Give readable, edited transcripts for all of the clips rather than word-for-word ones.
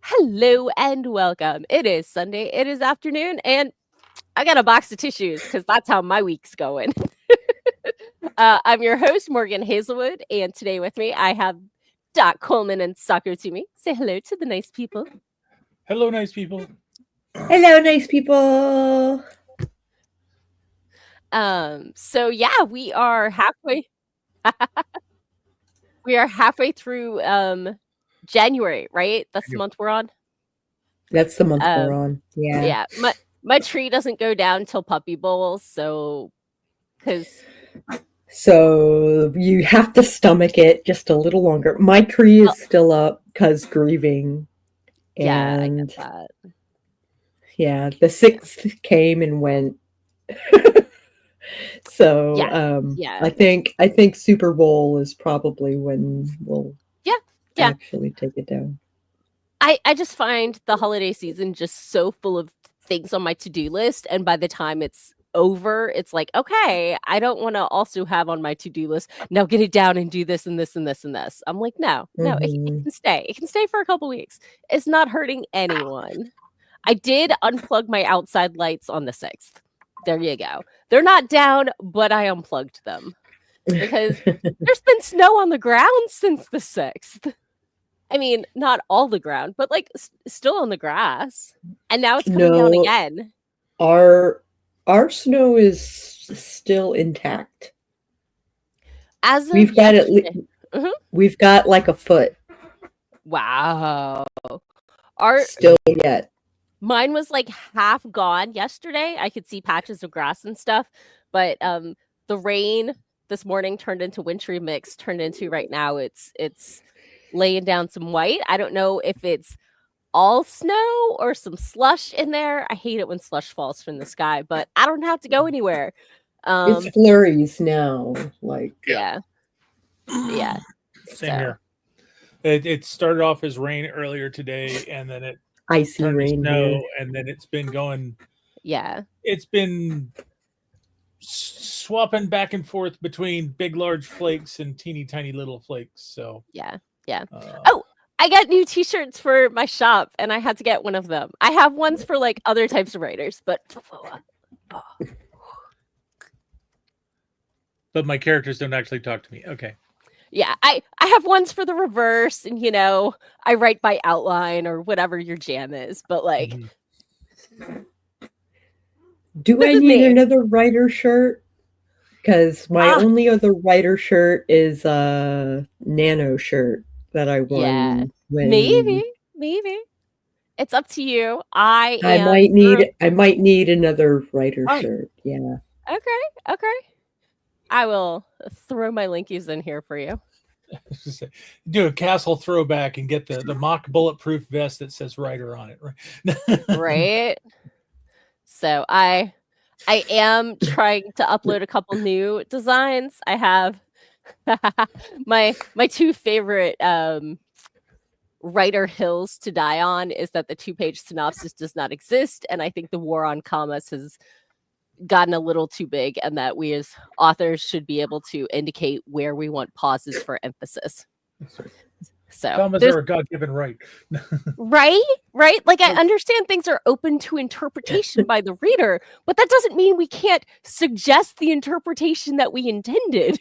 Hello and welcome. It is Sunday, it is afternoon, and I got a box of tissues because that's how my week's going. I'm your host, Morgan Hazelwood, and today with me I have Doc Coleman and Sako Tumi. Say hello to the nice people. Hello, nice people. Hello, nice people. So yeah, we are halfway through January, right? That's the month we're on. That's the month we're on. Yeah. My tree doesn't go down till Puppy Bowl, so you have to stomach it just a little longer. My tree is still up because grieving. Yeah, I get that. Yeah, the 6th came and went. I think Super Bowl is probably when we'll actually take it down. I just find the holiday season just so full of things on my to-do list, and by the time it's over, it's like, okay, I don't want to also have on my to-do list, now get it down and do this and this and this and this. I'm like, no, it can stay. It can stay for a couple weeks. It's not hurting anyone. I did unplug my outside lights on the 6th. There you go. They're not down, but I unplugged them because there's been snow on the ground since the 6th. I mean, not all the ground, but like still on the grass. And now it's coming down again. Our snow is still intact. As of we've got like a foot. Wow. Still yet. Mine was like half gone yesterday. I could see patches of grass and stuff, but the rain this morning turned into wintry mix, turned into right now it's laying down some white. I don't know if it's all snow or some slush in there. I hate it when slush falls from the sky, but I don't have to go anywhere. It's flurries now. Yeah. Same here. It started off as rain earlier today, and then it icy rain, snow, and then it's been going. Yeah, it's been swapping back and forth between big, large flakes and teeny, tiny little flakes. So yeah. I got new t-shirts for my shop, and I had to get one of them. I have ones for like other types of writers, but my characters don't actually talk to me. Okay. Yeah, I have ones for the reverse, and I write by outline or whatever your jam is, but like do I need another writer shirt? Because my only other writer shirt is a nano shirt that I won. Yeah, maybe it's up to you. I might need another writer shirt. Yeah. Okay. I will throw my linkies in here for you. Do a castle throwback and get the mock bulletproof vest that says writer on it, right? Right. So I am trying to upload a couple new designs. I have my two favorite writer hills to die on is that the 2-page synopsis does not exist, and I think the war on commas has gotten a little too big, and that we as authors should be able to indicate where we want pauses for emphasis. So commas are a God-given right. right. Like, I understand things are open to interpretation by the reader, but that doesn't mean we can't suggest the interpretation that we intended.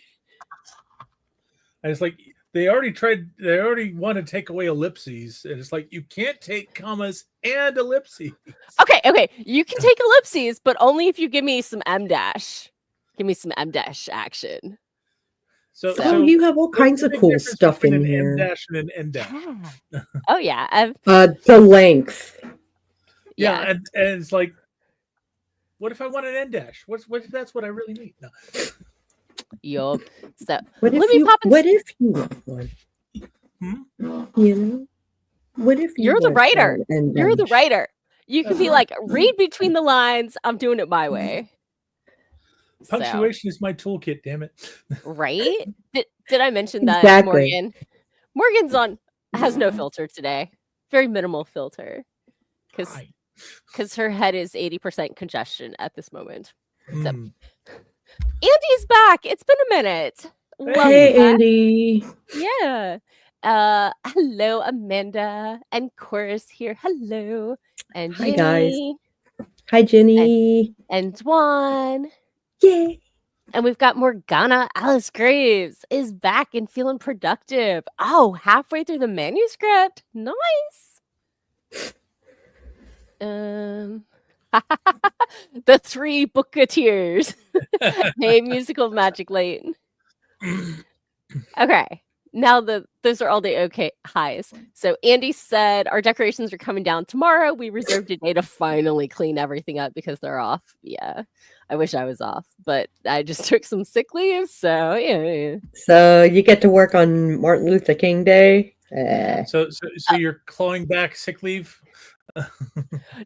And it's like they already want to take away ellipses, and it's like you can't take commas and ellipses. Okay, you can take ellipses, but only if you give me some M dash. Give me some M dash action. So you have all kinds of cool stuff in here. M dash and an N dash. Yeah. Oh yeah, the length. Yeah, and it's like, what if I want an N dash? What if that's what I really need? No. Yup. So what if you want one? What if you're the writer? You're the writer. You can be like, read between the lines. I'm doing it my way. Punctuation is my toolkit. Damn it! Right? Did I mention that exactly. Morgan's has no filter today? Very minimal filter, because her head is 80% congestion at this moment. So, Andy's back. It's been a minute. Hey, Andy. Yeah. Hello, Amanda and Chorus here. Hello, and Hi, guys. Ginny Hi, Jenny. and Dwan. Yay. And we've got Morgana. Alice Graves is back and feeling productive. Oh, halfway through the manuscript. Nice. The three booketeers. Hey, musical magic lane. Okay. Now those are all the okay highs. So Andy said our decorations are coming down tomorrow. We reserved a day to finally clean everything up because they're off. Yeah. I wish I was off, but I just took some sick leave. So yeah. So you get to work on Martin Luther King Day? So you're clawing back sick leave?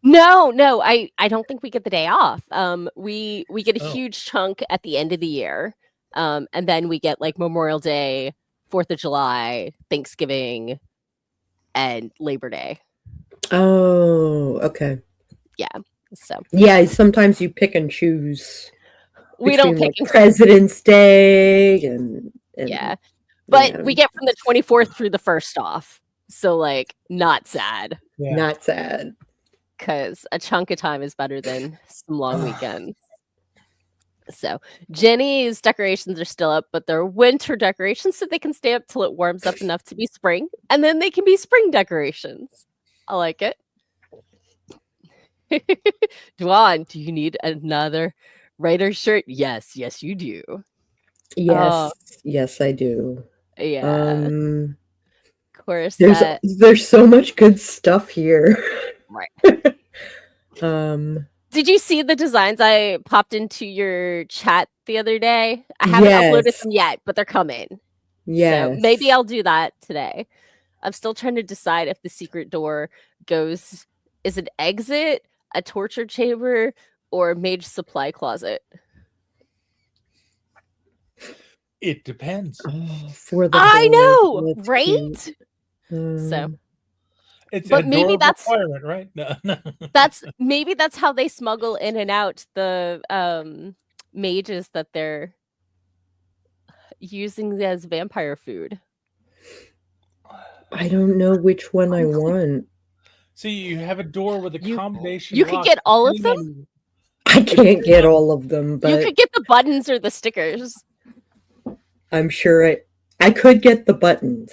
No, I don't think we get the day off. We get a huge chunk at the end of the year. And then we get like Memorial Day, 4th of July, Thanksgiving, and Labor Day. Oh, okay. Yeah. So yeah, sometimes you pick and choose. We don't pick like President's Day and yeah. But we get from the 24th through the 1st off. So like not sad. Yeah. Not sad. Because a chunk of time is better than some long weekends. So Jenny's decorations are still up, but they're winter decorations, so they can stay up till it warms up enough to be spring, and then they can be spring decorations. I like it. Dwan, do you need another writer shirt? Yes, you do. Yes, I do. Yeah. Course. There's so much good stuff here. Right. Did you see the designs I popped into your chat the other day? I haven't uploaded them yet, but they're coming. Yeah. So maybe I'll do that today. I'm still trying to decide if the secret door goes is an exit, a torture chamber, or a mage supply closet. It depends. I know, right? So but maybe that's requirement, right? No. that's how they smuggle in and out the mages that they're using as vampire food. I don't know which one I want. See, you have a door with a combination. You could get all of them. I can't get all of them, but you could get the buttons or the stickers. I'm sure I could get the buttons.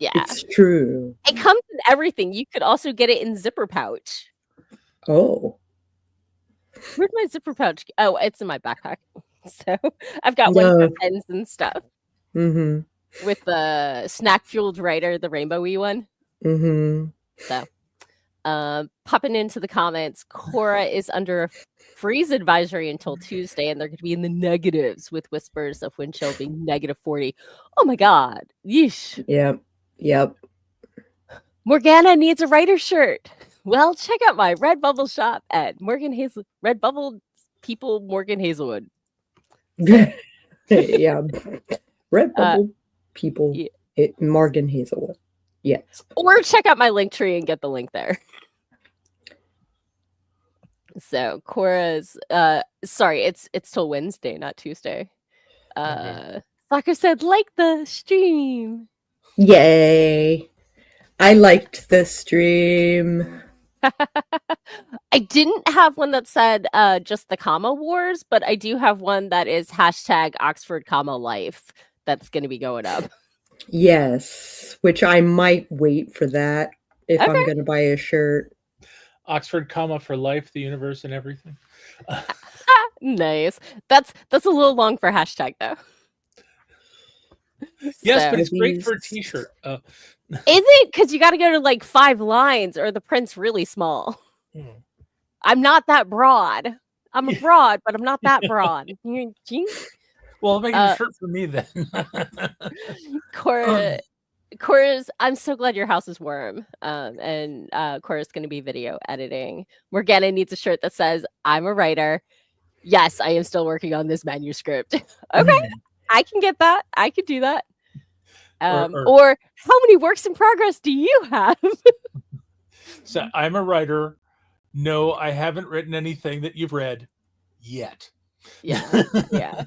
Yeah, it's true. It comes in everything. You could also get it in zipper pouch. Oh, where'd my zipper pouch? Oh, it's in my backpack. So I've got one for pens and stuff. Mm-hmm. With the snack fueled writer, the rainbowy one. Mm-hmm. So, popping into the comments, Cora is under a freeze advisory until Tuesday, and they're going to be in the negatives with whispers of wind chill being -40. Oh my god! Yeesh. Yep. Morgana needs a writer shirt. Well, check out my Redbubble shop at Redbubble people Morgan Hazelwood. Yeah, Redbubble people Morgan Hazelwood. Yes. Or check out my link tree and get the link there. So Cora's sorry, it's till Wednesday, not Tuesday. Sako said like the stream. Yay. I liked the stream. I didn't have one that said just the comma wars, but I do have one that is hashtag Oxford comma life that's going to be going up. Yes, which I might wait for that if I'm going to buy a shirt. Oxford comma for life, the universe, and everything. Nice. That's a little long for hashtag though. Yes, but it's great for a t-shirt. Is it? Because you got to go to like 5 lines or the print's really small. I'm not that broad. I'm broad, but I'm not that broad. Well, make a shirt for me then. Cora's, I'm so glad your house is warm. And Cora's going to be video editing. Morgana needs a shirt that says, I'm a writer. Yes, I am still working on this manuscript. Okay, I can get that. I could do that. Or how many works in progress do you have? So I'm a writer. No, I haven't written anything that you've read yet. Yeah.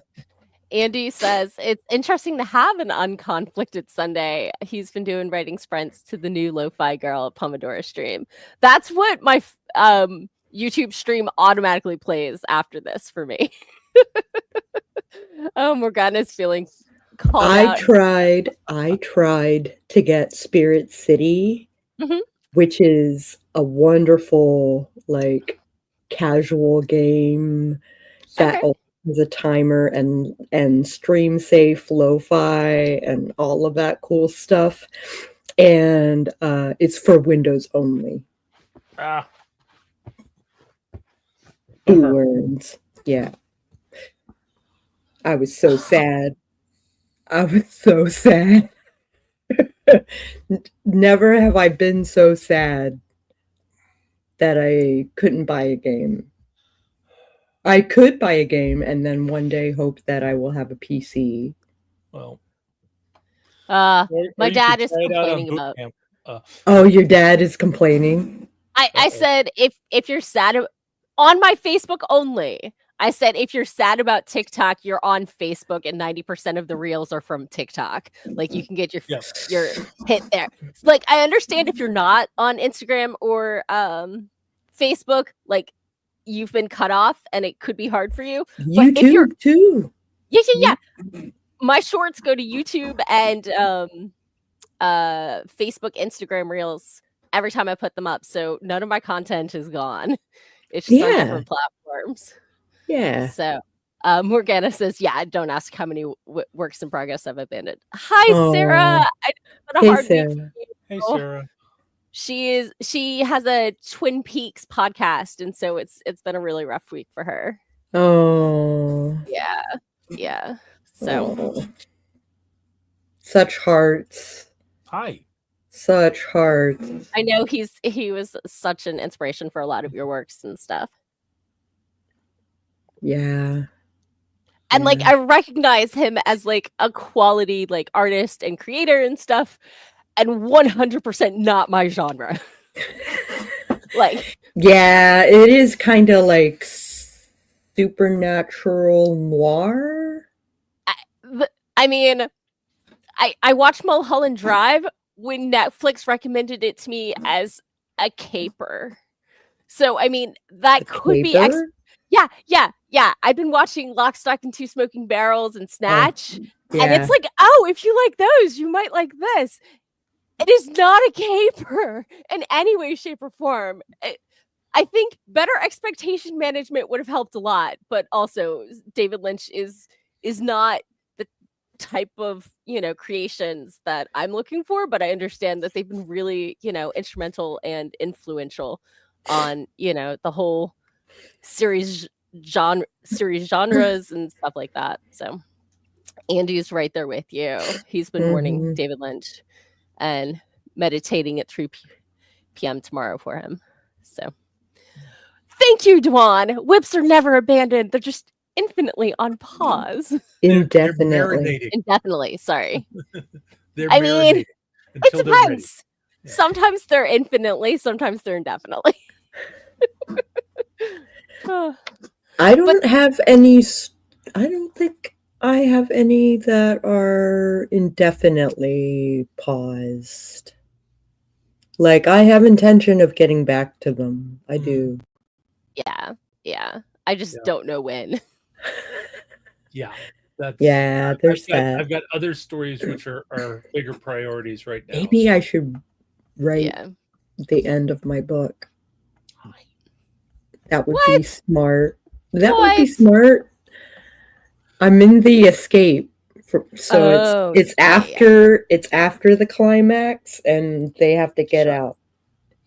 Andy says it's interesting to have an unconflicted Sunday. He's been doing writing sprints to the new Lo-Fi Girl Pomodoro stream. That's what my YouTube stream automatically plays after this for me. Oh, Morgana's feeling called out. I tried to get Spirit City, which is a wonderful, like, casual game that has a timer and stream safe lo-fi and all of that cool stuff. And it's for Windows only. Boo earns. Yeah. I was so sad. Never have I been so sad that I couldn't buy a game. I could buy a game and then one day hope that I will have a PC. Well, my dad is complaining about. Oh, your dad is complaining? I said if you're sad on my Facebook only. I said, if you're sad about TikTok, you're on Facebook, and 90% of the reels are from TikTok. Like, you can get your hit there. Like, I understand if you're not on Instagram or Facebook, like, you've been cut off, and it could be hard for you. YouTube too. Yeah. My shorts go to YouTube and Facebook, Instagram reels every time I put them up. So none of my content is gone. It's just on different platforms. Yeah. So Morgana says, yeah, don't ask how many works in progress I've abandoned. Hi, Sarah. Hey, Sarah. She has a Twin Peaks podcast, and so it's been a really rough week for her. Oh. Yeah. So such hearts. Hi. Such hearts. I know he was such an inspiration for a lot of your works and stuff. Yeah. And like, I recognize him as like a quality like artist and creator and stuff, and 100% not my genre. Like, yeah, it is kind of like supernatural noir. I mean, I watched Mulholland Drive when Netflix recommended it to me as a caper. So I mean, that could be Yeah. I've been watching Lock, Stock, and Two Smoking Barrels and Snatch. And it's like, oh, if you like those, you might like this. It is not a caper in any way, shape, or form. I think better expectation management would have helped a lot. But also, David Lynch is not the type of, creations that I'm looking for. But I understand that they've been really, instrumental and influential on, the whole series genres and stuff like that. So Andy's right there with you. He's been mourning David Lynch and meditating at 3 p.m. tomorrow for him. So thank you, Dwan. Whips are never abandoned. They're just infinitely on pause. Indefinitely. Sorry. I mean, it depends. Yeah. Sometimes they're infinitely, sometimes they're indefinitely. I don't think I have any that are indefinitely paused. Like, I have intention of getting back to them. I do. Yeah. I just don't know when. Yeah. There's that. I've got other stories which are bigger priorities right now. Maybe I should write the end of my book. That would be smart. That would be smart. I'm in the escape, it's after the climax, and they have to get out.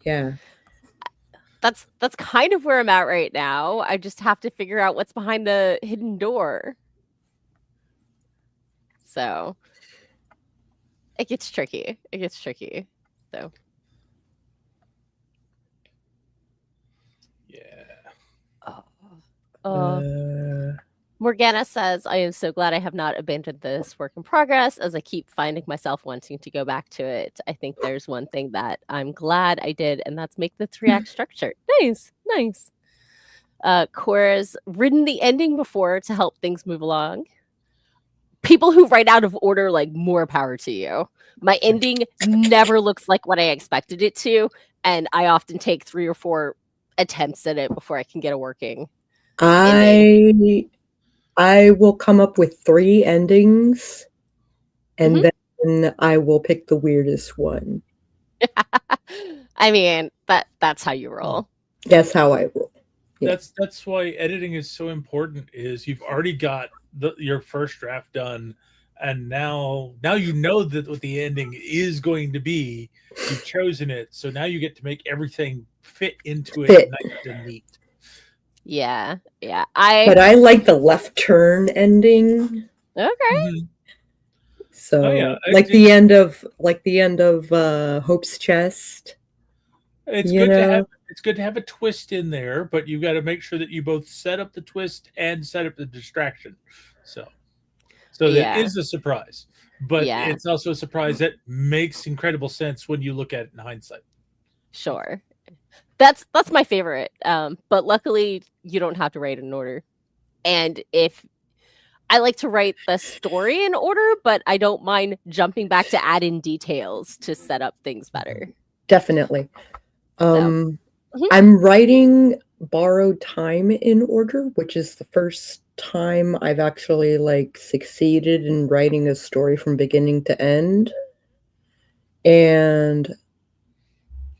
Yeah, that's kind of where I'm at right now. I just have to figure out what's behind the hidden door. So it gets tricky. So. Morgana says, I am so glad I have not abandoned this work in progress, as I keep finding myself wanting to go back to it. I think there's one thing that I'm glad I did, and that's make the 3-act structure. Nice. Cora's written the ending before to help things move along. people who write out of order, like, more power to you. My ending never looks like what I expected it to, and I often take 3 or 4 attempts at it before I can get a working ending. I will come up with 3 endings, and then I will pick the weirdest one. I mean, that's how you roll. That's how I roll. Yeah. That's why editing is so important. Is you've already got your first draft done, and now you know that what the ending is going to be. You've chosen it, so now you get to make everything fit into it nice and neat. Yeah. But I like the left turn ending. Okay. So like the end of Hope's Chest. It's good to have a twist in there, but you got to make sure that you both set up the twist and set up the distraction. So that is a surprise, but it's also a surprise that makes incredible sense when you look at it in hindsight. Sure. That's my favorite. But luckily you don't have to write in order. And if I like to write the story in order, but I don't mind jumping back to add in details to set up things better. Definitely. I'm writing Borrowed Time in order, which is the first time I've actually like succeeded in writing a story from beginning to end. And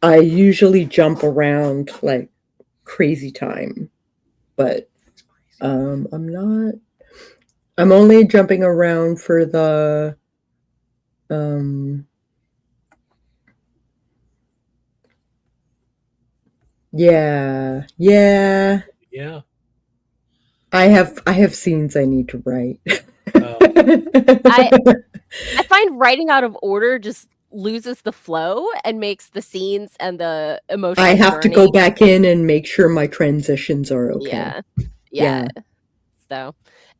I usually jump around like crazy time, but I'm only jumping around for the yeah. I have scenes I need to write. I find writing out of order just loses the flow and makes the scenes and the emotional I have to go back in and make sure my transitions are okay. Yeah. So,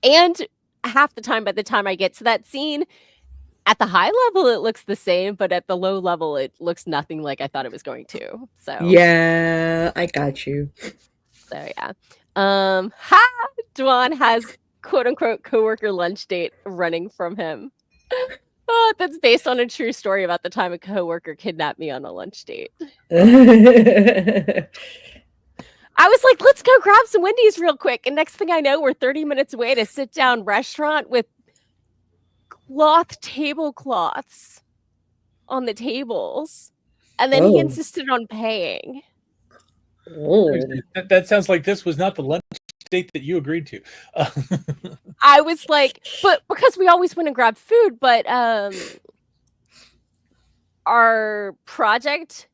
and half the time, by the time I get to that scene, at the high level it looks the same, but at the low level it looks nothing like I thought it was going to. So yeah, I got you. So yeah. Dwan has quote unquote coworker lunch date running from him. That's based on a true story about the time a coworker kidnapped me on a lunch date. I was like, let's go grab some Wendy's real quick. And next thing I know, we're 30 minutes away at a sit-down restaurant with tablecloths on the tables. And then he insisted on paying. That sounds like this was not the lunch date that you agreed to. I was like, but because we always went and grab food, but our project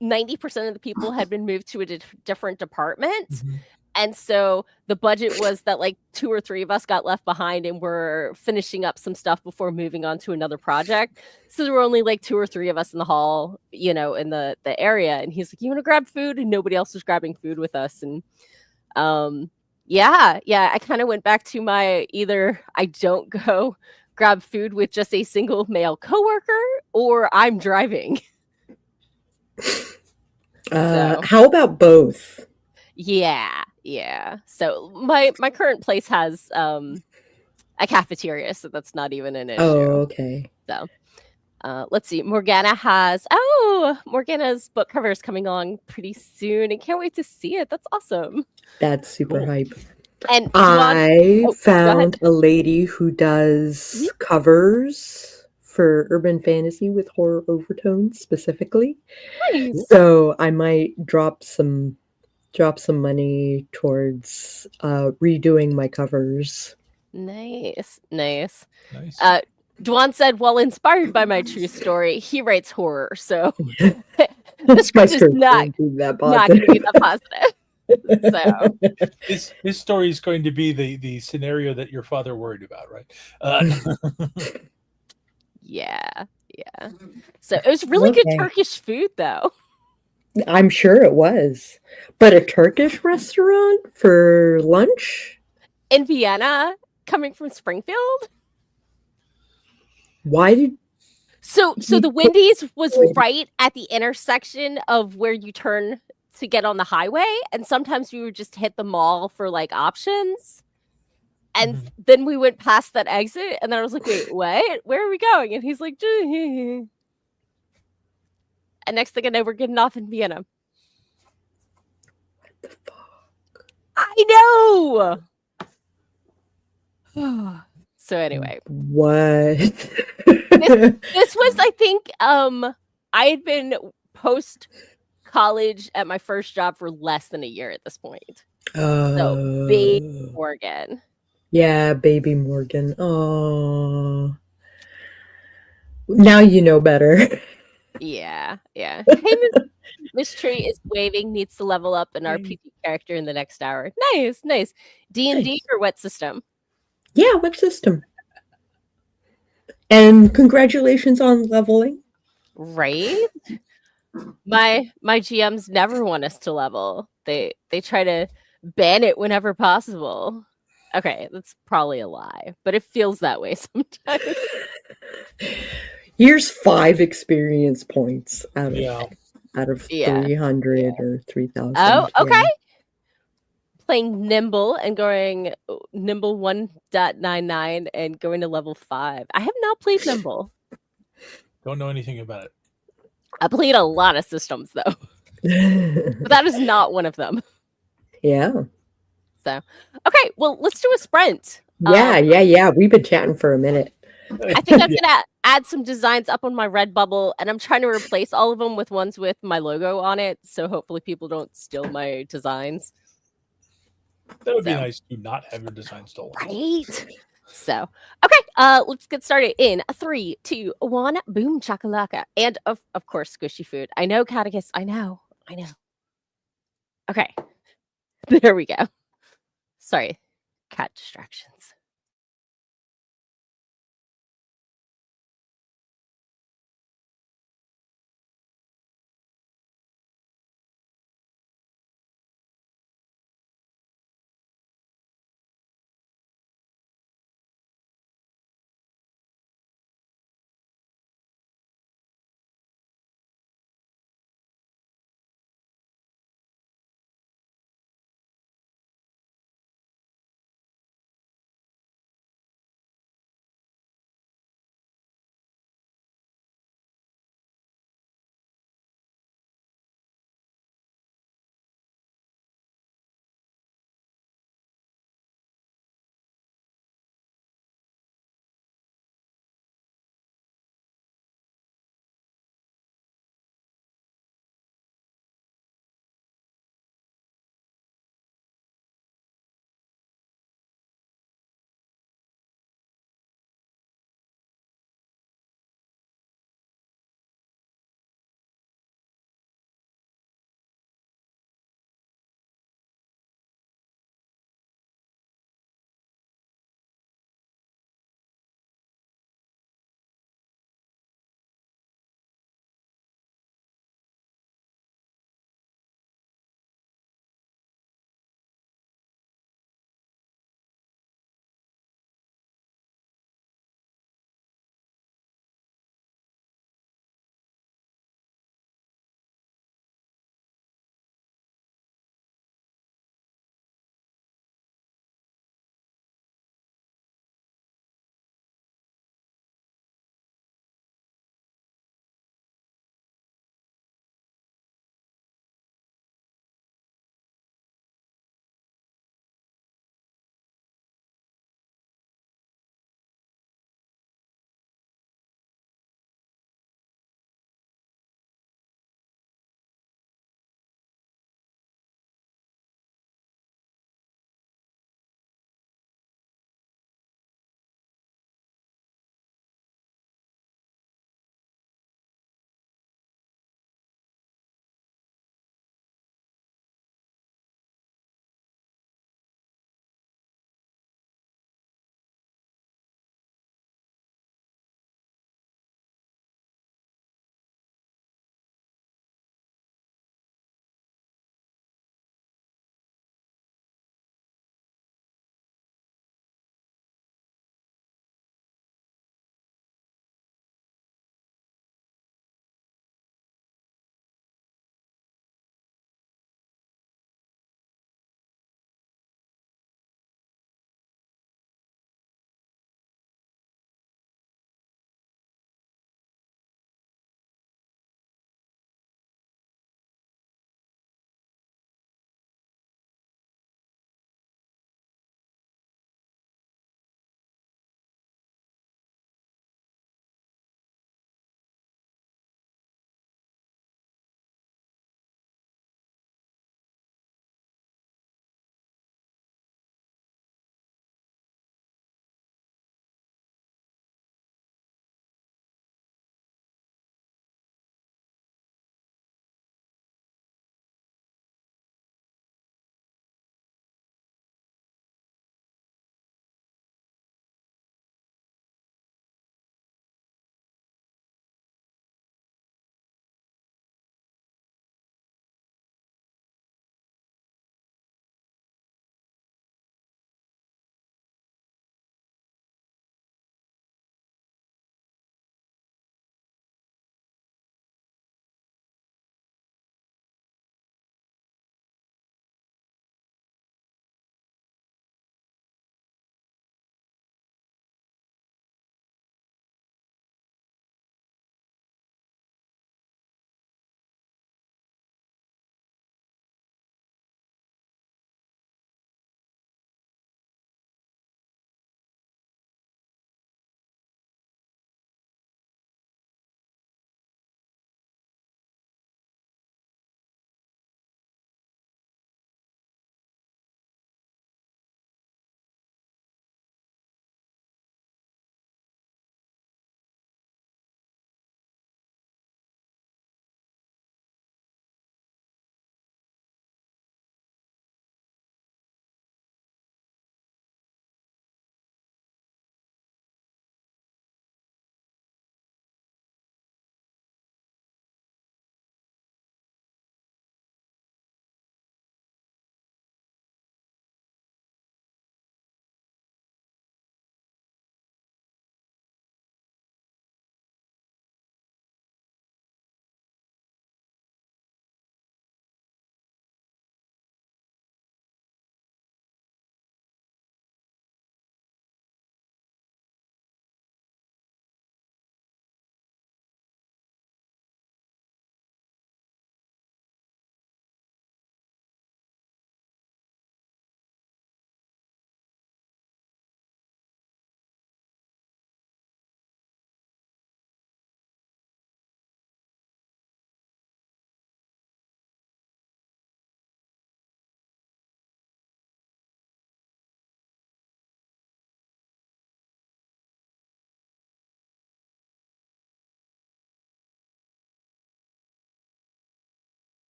90% of the people had been moved to a different department. And so the budget was that like 2 or 3 of us got left behind and we're finishing up some stuff before moving on to another project. So there were only like 2 or 3 of us in the hall, in the area. And he's like, you want to grab food? And nobody else was grabbing food with us. And I kind of went back to my either I don't go grab food with just a single male coworker or I'm driving. How about both? Yeah. So my current place has a cafeteria, so that's not even an issue. Oh, okay. So let's see. Morgana's book cover is coming along pretty soon. And can't wait to see it. That's awesome. That's super hype. And I found a lady who does covers for urban fantasy with horror overtones specifically. Nice. So I might drop some money towards redoing my covers. Nice. Dwan said, while inspired by my true story, he writes horror. So the script is not going to be that positive. So his story is going to be the scenario that your father worried about, right? Yeah. So it was really good Turkish food, though. I'm sure it was. But a Turkish restaurant for lunch? In Vienna, coming from Springfield? Why did... So the Wendy's was right at the intersection of where you turn to get on the highway. And sometimes we would just hit the mall for like options. And Mhm. then we went past that exit, and then I was like, "Wait, what? Where are we going?" And he's like, and next thing I know, we're getting off in Vienna. What the fuck? I know. So anyway, What? this was, I think, I had been post college at my first job for less than a year at this point. So baby Morgan. Yeah, baby Morgan. Oh, now you know better. Yeah. Hey, Miss Tree is waving, needs to level up an RPG character in the next hour. Nice. D&D Nice. or what system? Yeah, what system? And congratulations on leveling. Right? My GMs never want us to level. They try to ban it whenever possible. Okay, that's probably a lie, but it feels that way sometimes. Here's 5 experience points out Yeah. of Yeah. 300 or 3,000. Oh, okay. Yeah. Playing Nimble and going Nimble 1.99 and going to level 5. I have not played Nimble. Don't know anything about it. I played a lot of systems though, but that is not one of them. Yeah. So, okay, well, let's do a sprint. Yeah. We've been chatting for a minute. I think I'm gonna add some designs up on my Redbubble, and I'm trying to replace all of them with ones with my logo on it. So hopefully people don't steal my designs. That would be nice to not have your design stolen. Right? So, okay, let's get started in 3, 2, 1, boom chakalaka. And of course, squishy food. I know, Catticus, I know. Okay. There we go. Sorry, cat distractions.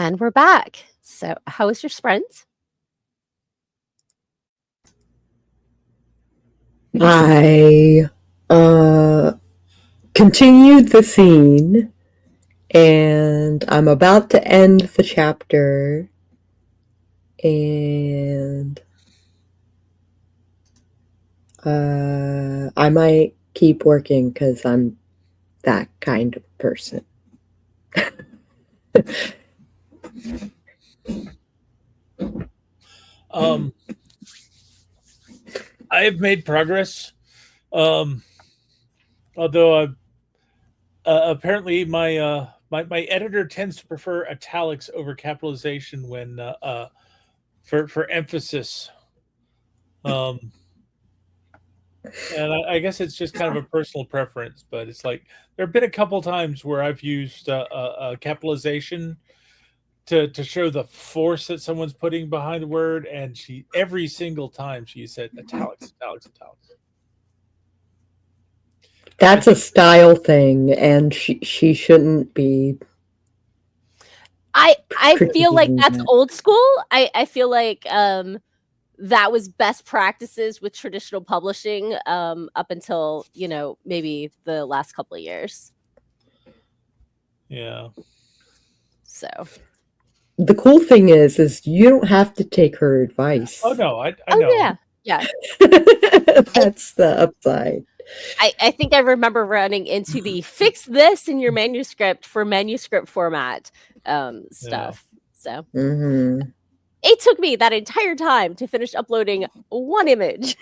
And we're back. So, how was your sprint? I continued the scene, and I'm about to end the chapter, and I might keep working because I'm that kind of person. I've made progress. Although apparently my editor tends to prefer italics over capitalization when for emphasis. And I guess it's just kind of a personal preference, but it's like there have been a couple times where I've used capitalization to show the force that someone's putting behind the word, and every single time she said italics, italics, italics. That's a style thing, and she shouldn't be. I feel like that's old school. I feel like that was best practices with traditional publishing up until, maybe the last couple of years. Yeah. So the cool thing is you don't have to take her advice. Oh no, I know. Yeah. That's the upside. I think I remember running into the fix this in your manuscript for manuscript format stuff. So it took me that entire time to finish uploading one image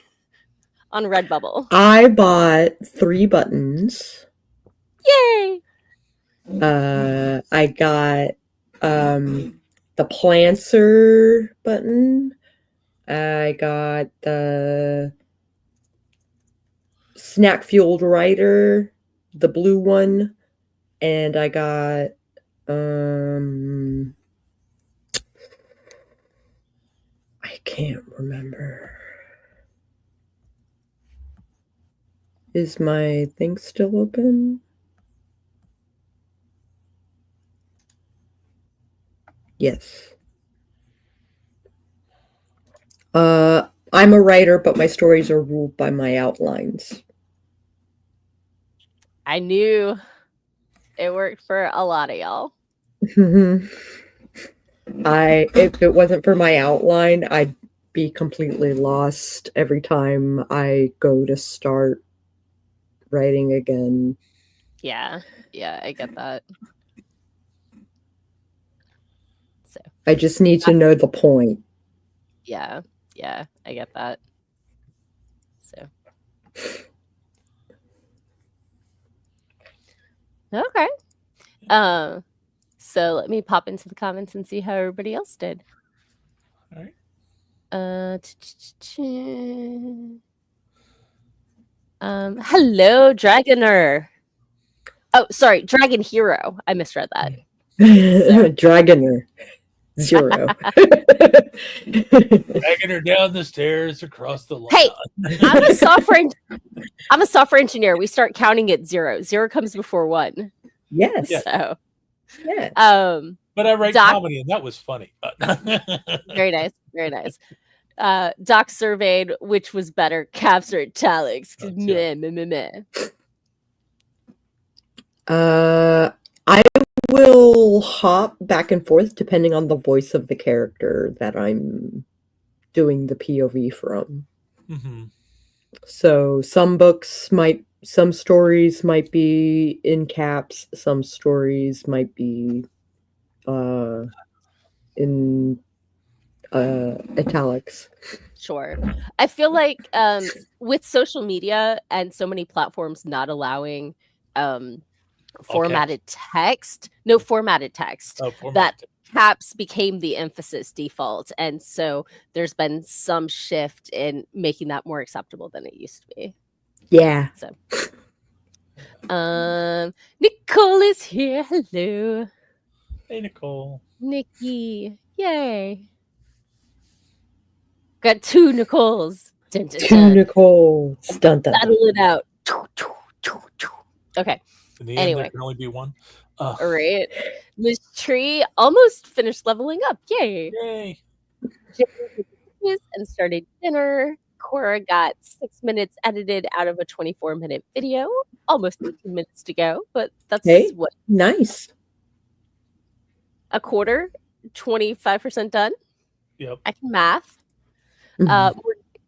on Redbubble. I bought 3 buttons. Yay! I got the Plancer button. I got the Snack Fueled Writer, the blue one, and I got I can't remember. Is my thing still open? Yes. I'm a writer, but my stories are ruled by my outlines. I knew it worked for a lot of y'all. If it wasn't for my outline, I'd be completely lost every time I go to start writing again. Yeah, I get that. So I just need to know the point. Yeah, I get that. So okay. So let me pop into the comments and see how everybody else did. All right. Hello, Dragoner. Oh, sorry, Dragon Hero. I misread that. Dragoner. 0. Dragging her down the stairs across the lawn. Hey, I'm a software engineer. We start counting at 0. 0 comes before 1. Yes. So yeah. But I write comedy, and that was funny. Very nice. Very nice. Doc surveyed which was better, caps or italics. I will hop back and forth depending on the voice of the character that I'm doing the POV from. So some stories might be in caps, some stories might be in italics. Sure. I feel like with social media and so many platforms not allowing formatted text, that caps became the emphasis default, and so there's been some shift in making that more acceptable than it used to be. Yeah. So Nicole is here. Hello. Hey, Nicole. Nikki. Yay. Got 2 Nicoles. Dun, dun, 2 dun. Nicoles. Dun, dun, Battle it out. Okay. In the Anyway. end, there can only be one. Right. Miss Tree almost finished leveling up. Yay! Yay! And started dinner. Cora got 6 minutes edited out of a 24-minute video. Almost 18 minutes to go, but that's what nice. A quarter, 25% done. Yep. I can math.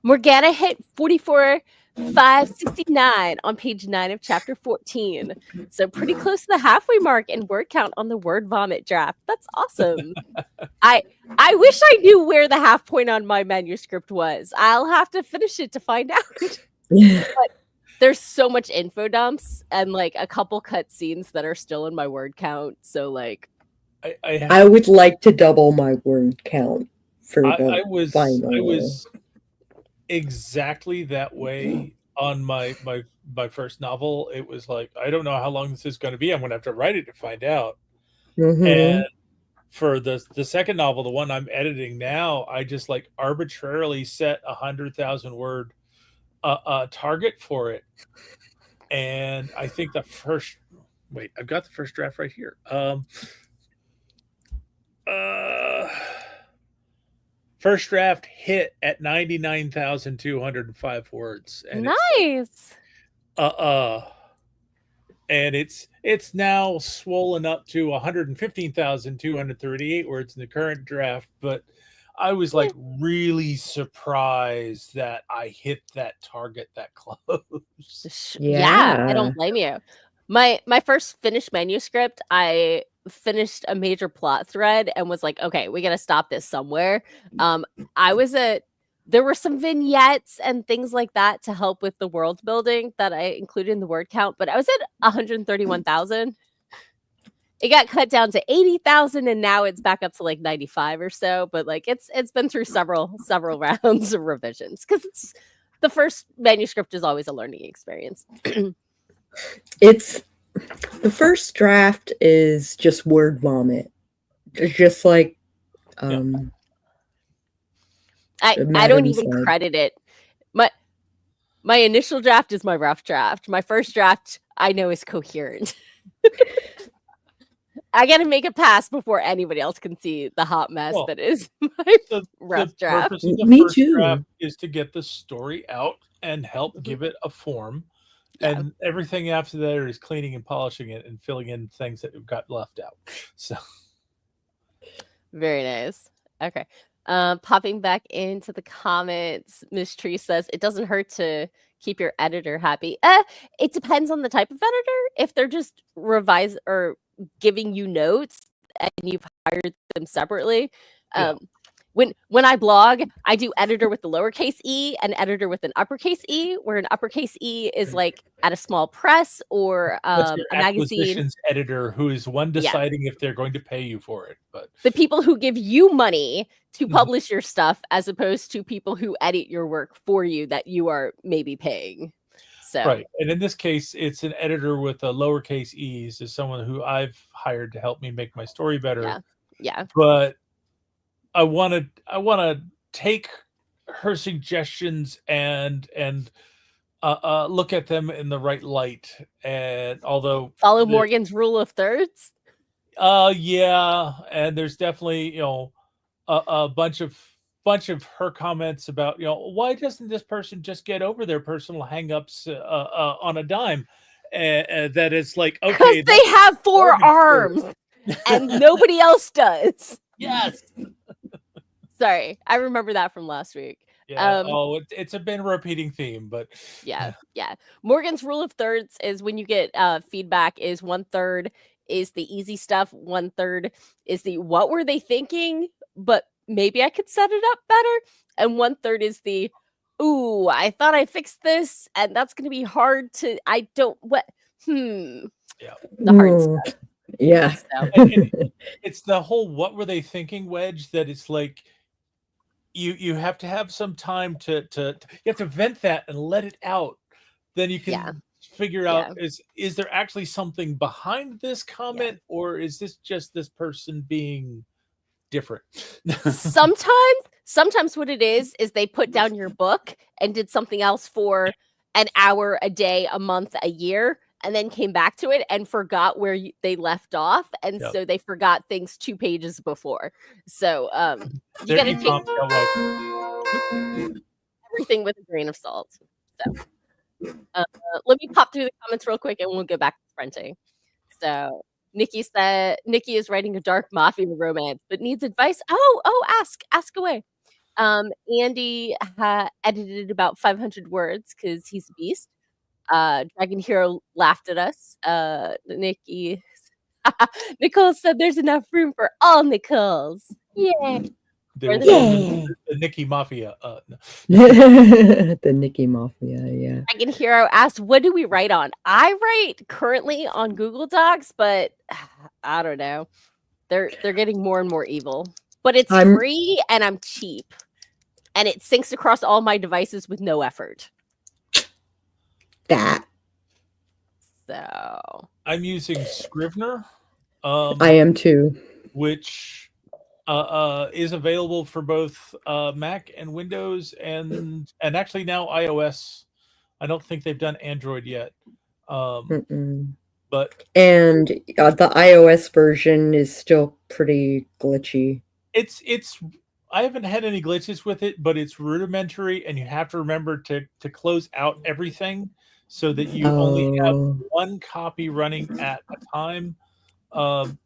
Morgana hit 44,569 on page 9 of chapter 14. So pretty close to the halfway mark in word count on the word vomit draft. That's awesome. I wish I knew where the half point on my manuscript was. I'll have to finish it to find out. But there's so much info dumps and like a couple cut scenes that are still in my word count. So like I would like to double my word count for the I was exactly that way on my first novel. It was like, I don't know how long this is going to be. I'm going to have to write it to find out. And for the second novel, the one I'm editing now, I just like arbitrarily set 100,000 word target for it. And I think I've got the first draft right here. First draft hit at 99,205 words. And nice. And it's now swollen up to 115,238 words in the current draft. But I was like really surprised that I hit that target that close. Yeah, I don't blame you. My first finished manuscript, I finished a major plot thread and was like, okay, we got to stop this somewhere. There were some vignettes and things like that to help with the world building that I included in the word count, but I was at 131,000. It got cut down to 80,000 and now it's back up to like 95 or so, but like it's been through several rounds of revisions because it's the first manuscript is always a learning experience. It's the first draft is just word vomit. It's just like I don't even credit it. My initial draft is my rough draft. My first draft I know is coherent. I gotta make it pass before anybody else can see the hot mess that is my rough draft. The purpose of the first draft is to get the story out and help give it a form. And everything after that is cleaning and polishing it and filling in things that got left out. So very nice. Okay. Popping back into the comments, Miss Tree says it doesn't hurt to keep your editor happy. It depends on the type of editor. If they're just revise or giving you notes and you've hired them separately. When I blog, I do editor with the lowercase e and editor with an uppercase e, where an uppercase e is like at a small press or a magazine editor who is one deciding if they're going to pay you for it. But the people who give you money to publish your stuff, as opposed to people who edit your work for you that you are maybe paying. So right, and in this case, it's an editor with a lowercase e's, is someone who I've hired to help me make my story better. Yeah. But I want to take her suggestions and look at them in the right light. And although follow Morgan's rule of thirds. And there's definitely a bunch of her comments about why doesn't this person just get over their personal hangups on a dime? That it's like, okay, because they have 4 arms and nobody else does. Yes. Sorry, I remember that from last week. Yeah. It's been a repeating theme, but yeah. Morgan's rule of thirds is when you get feedback is 1/3 is the easy stuff, 1/3 is the what were they thinking, but maybe I could set it up better, and 1/3 is the ooh, I thought I fixed this, and that's going to be hard to. The hard stuff. Yeah. And it's the whole what were they thinking wedge that it's like you have to have some time to you have to vent that and let it out. Then you can figure out is there actually something behind this comment or is this just this person being different? Sometimes what it is they put down your book and did something else for an hour, a day, a month, a year. and then came back to it and forgot where they left off, and so they forgot things 2 pages before. So you got to take everything with a grain of salt. So let me pop through the comments real quick, and we'll go back to printing. So Nikki said Nikki is writing a dark mafia romance, but needs advice. Ask away. Andy edited about 500 words because he's a beast. Dragon Hero laughed at us. Nikki Nicole said there's enough room for all Nicoles. Yay. The Nikki Mafia. No. The Nikki Mafia, yeah. Dragon Hero asked, what do we write on? I write currently on Google Docs, but I don't know. They're getting more and more evil. But it's free and I'm cheap. And it syncs across all my devices with no effort. That. So I'm using Scrivener. I am too. Which is available for both Mac and Windows and actually now iOS. I don't think they've done Android yet. But and the iOS version is still pretty glitchy. It's I haven't had any glitches with it, but it's rudimentary, and you have to remember to close out everything so that you only have one copy running at a time,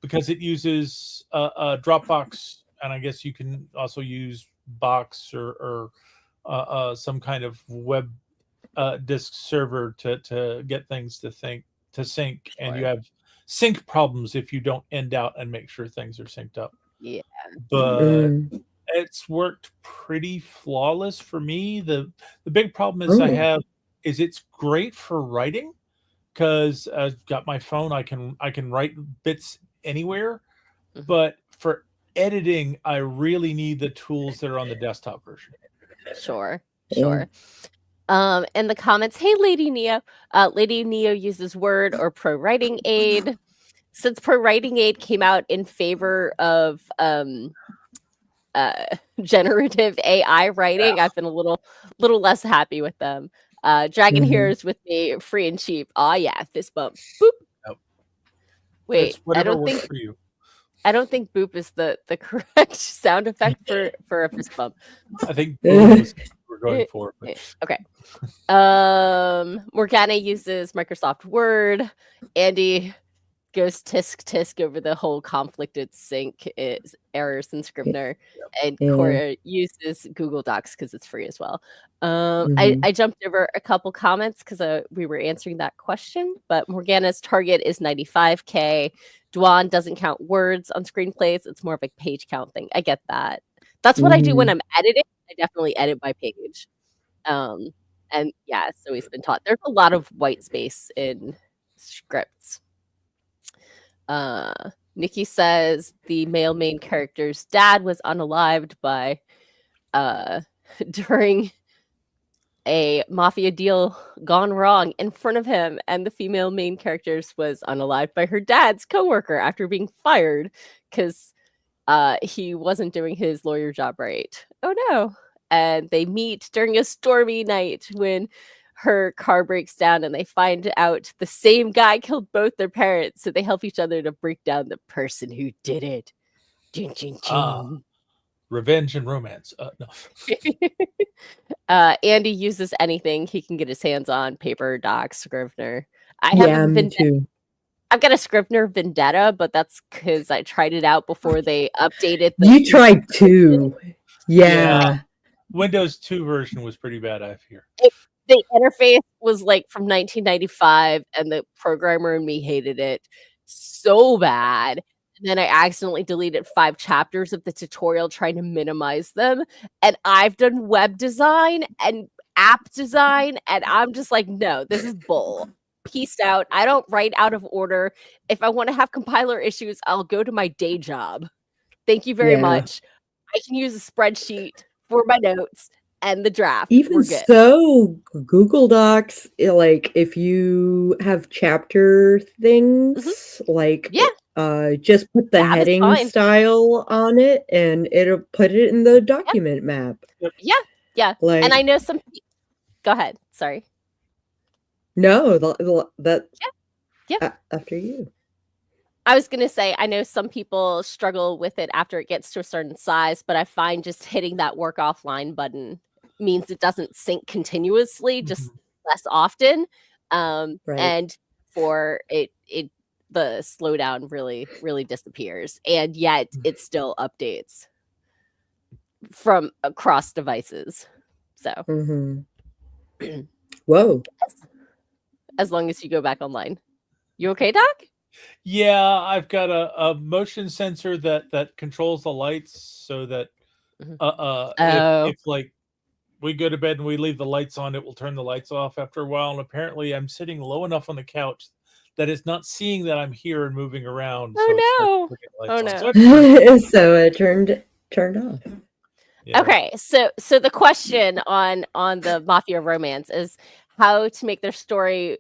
because it uses Dropbox, and I guess you can also use Box or some kind of web disk server to get things to sync, and you have sync problems if you don't end out and make sure things are synced up. Yeah, but it's worked pretty flawless for me. The big problem is I have is it's great for writing because I've got my phone. I can write bits anywhere, but for editing, I really need the tools that are on the desktop version. Sure. In the comments, hey, Lady Neo. Lady Neo uses Word or Pro Writing Aid. Since Pro Writing Aid came out in favor of generative AI writing, I've been a little less happy with them. Dragon Heroes with me, free and cheap. Oh yeah, fist bump. Boop. Nope. Wait, I don't think for you. I don't think boop is the correct sound effect for a fist bump. I think boop is what we're going for. But. Okay. Morgana uses Microsoft Word. Andy goes tisk over the whole conflicted sync errors in Scrivener, and Cora uses Google Docs because it's free as well. I jumped over a couple comments because we were answering that question, but Morgana's target is 95K. Dwan doesn't count words on screenplays. It's more of a page count thing. I get that. That's what I do when I'm editing. I definitely edit by page. And yeah, so he's been taught. There's a lot of white space in scripts. Nikki says the male main character's dad was unalived by during a mafia deal gone wrong in front of him, and the female main character's was unalived by her dad's coworker after being fired because he wasn't doing his lawyer job right. Oh no. And they meet during a stormy night when her car breaks down, and they find out the same guy killed both their parents, so they help each other to break down the person who did it. Revenge and romance. No. Andy uses anything he can get his hands on: paper, docs, Scrivener. I have I've got a Scrivener Vendetta, but that's because I tried it out before they updated. You tried too. Yeah. Windows 2 version was pretty bad, I hear. The interface was like from 1995, and the programmer and me hated it so bad. And then I accidentally deleted 5 chapters of the tutorial trying to minimize them. And I've done web design and app design, and I'm just like, no, this is bull. Peace out. I don't write out of order. If I want to have compiler issues, I'll go to my day job. Thank you very much. I can use a spreadsheet for my notes and the draft. Even so, Google Docs, like if you have chapter things, like just put the heading style on it, and it'll put it in the document map. Yeah. Like, and I know some. Go ahead. Sorry. No, After you. I was gonna say, I know some people struggle with it after it gets to a certain size, but I find just hitting that work offline button means it doesn't sync continuously, just less often. Right. And for it the slowdown really disappears, and yet it still updates from across devices. So Whoa. as long as you go back online. You okay, Doc? Yeah, I've got a motion sensor that controls the lights so that if like we go to bed and we leave the lights on, it will turn the lights off after a while. And apparently I'm sitting low enough on the couch that it's not seeing that I'm here and moving around. Oh so no. Oh no. So it turned off. Yeah. Okay, so the question on the mafia romance is how to make their story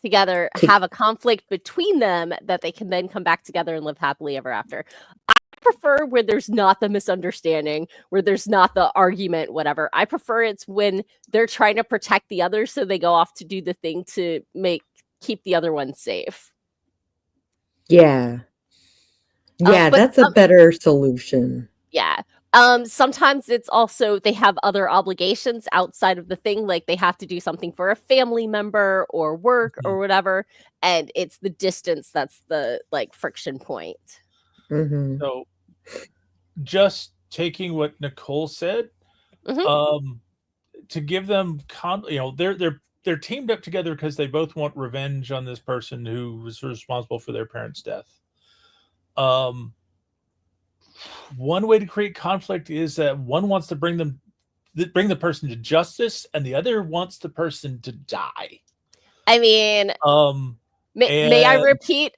together have a conflict between them that they can then come back together and live happily ever after. I prefer where there's not the misunderstanding, where there's not the argument, whatever. I prefer it's when they're trying to protect the other, so they go off to do the thing to keep the other one safe. Yeah. Yeah, that's a better solution. Yeah. Sometimes it's also they have other obligations outside of the thing, like they have to do something for a family member or work or whatever, and it's the distance that's the like friction point. So just taking what Nicole said, to give them they're teamed up together because they both want revenge on this person who was responsible for their parents' death. One way to create conflict is that one wants to bring the person to justice, and the other wants the person to die. I mean, may I repeat?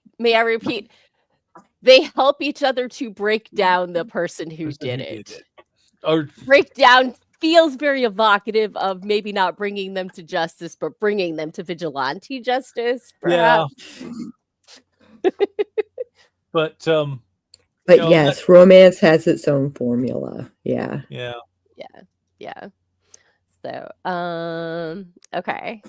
They help each other to break down the person who did it. Or breakdown feels very evocative of maybe not bringing them to justice, but bringing them to vigilante justice, perhaps. Yeah. But yes, romance has its own formula. Yeah. So, okay.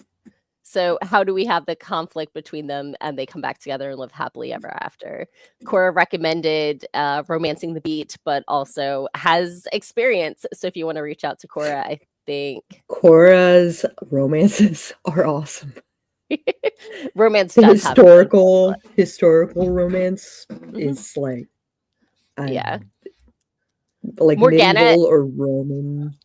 So how do we have the conflict between them and they come back together and live happily ever after? Cora recommended romancing the beat, but also has experience. So if you want to reach out to Cora, I think Cora's romances are awesome. Romance the does historical romance is like like Morgana, medieval or Roman,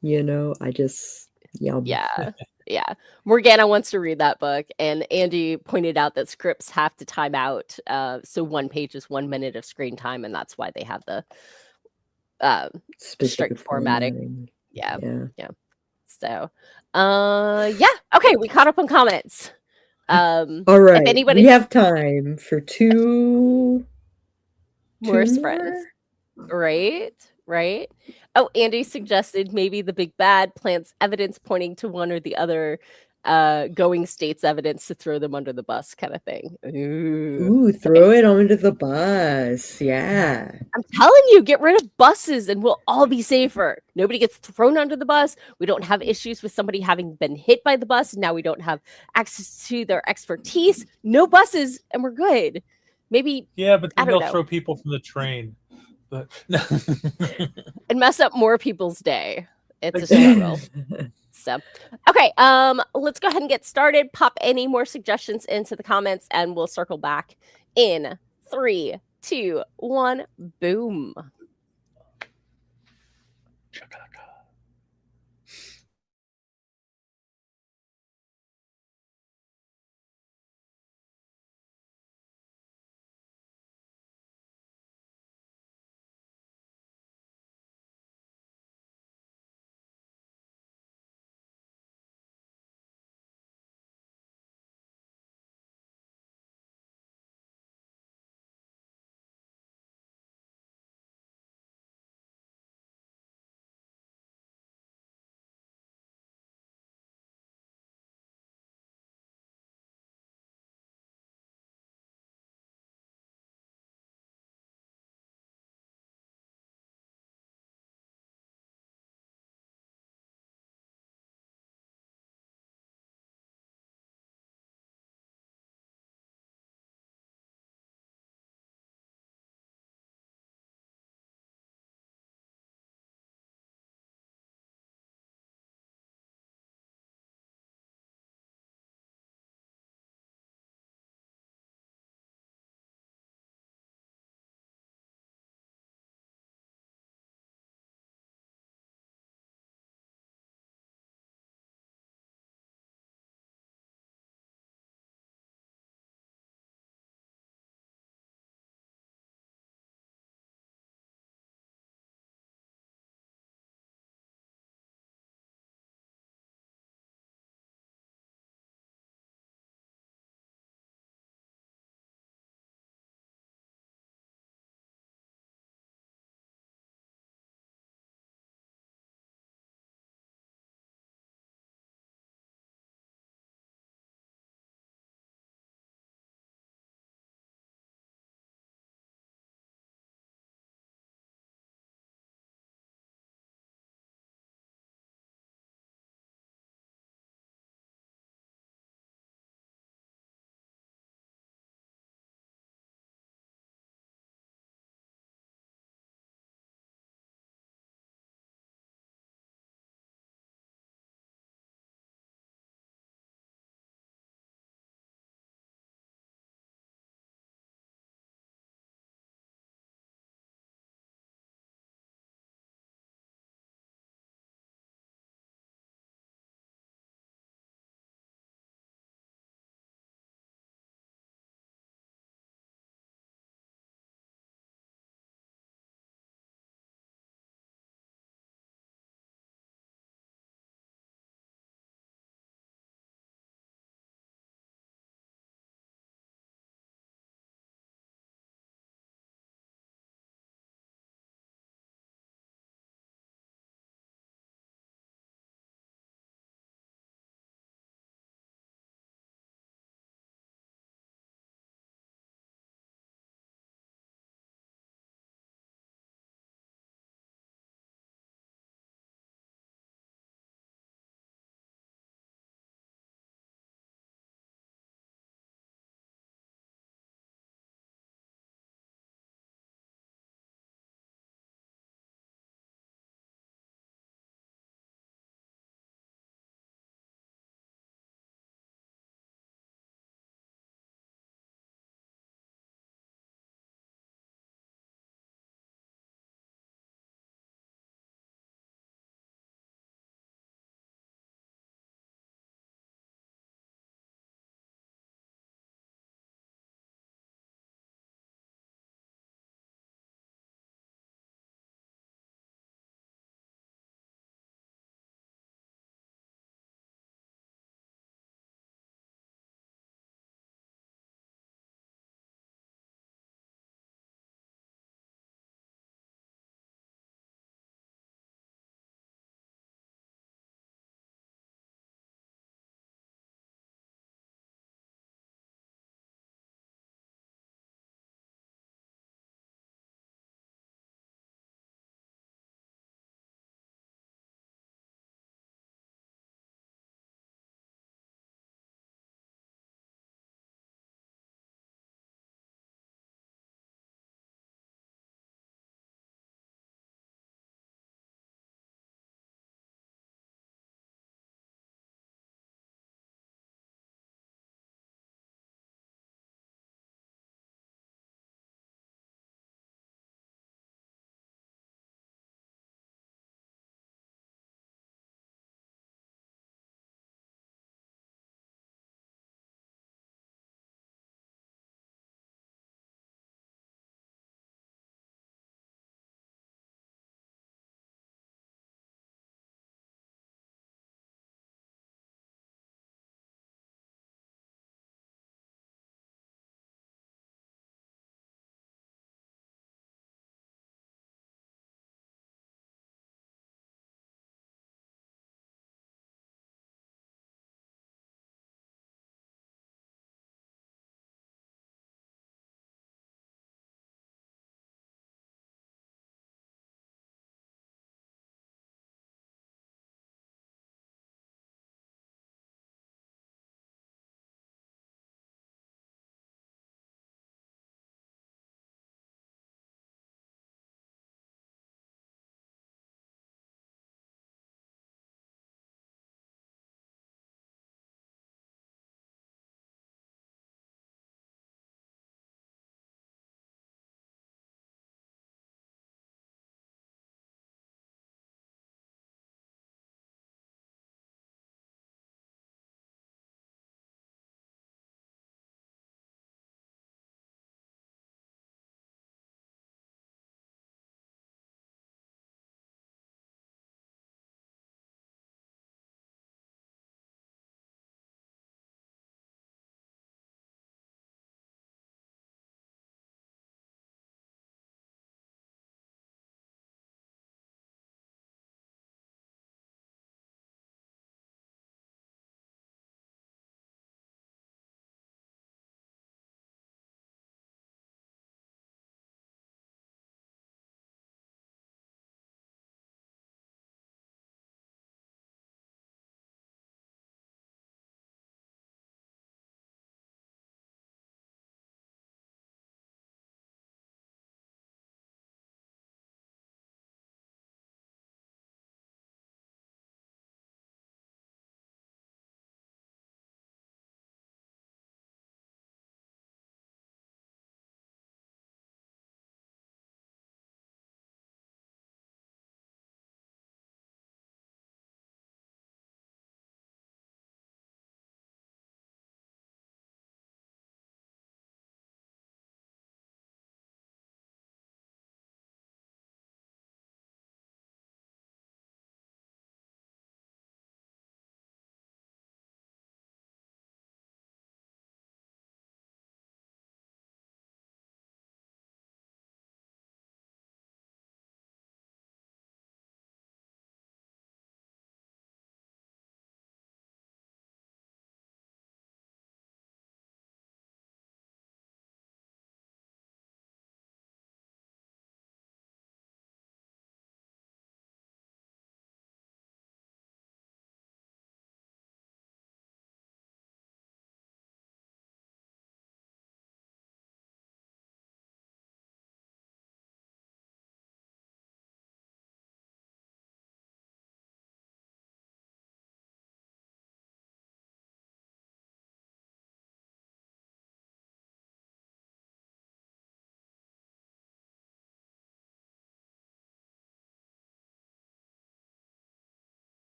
I just yum. Yeah. Morgana wants to read that book, and Andy pointed out that scripts have to time out. So one page is 1 minute of screen time, and that's why they have the strict formatting. Yeah. So, okay, we caught up on comments. All right, we have time for two more friends. Right. Oh, Andy suggested maybe the big bad plants evidence pointing to one or the other going states evidence to throw them under the bus kind of thing. Ooh, throw it under the bus. Yeah. I'm telling you, get rid of buses and we'll all be safer. Nobody gets thrown under the bus. We don't have issues with somebody having been hit by the bus. Now we don't have access to their expertise. No buses and we're good. Maybe. Yeah, but then they'll throw people from the train. But and mess up more people's day. It's a struggle. So, okay, let's go ahead and get started. Pop any more suggestions into the comments and we'll circle back in 3, 2, 1, boom.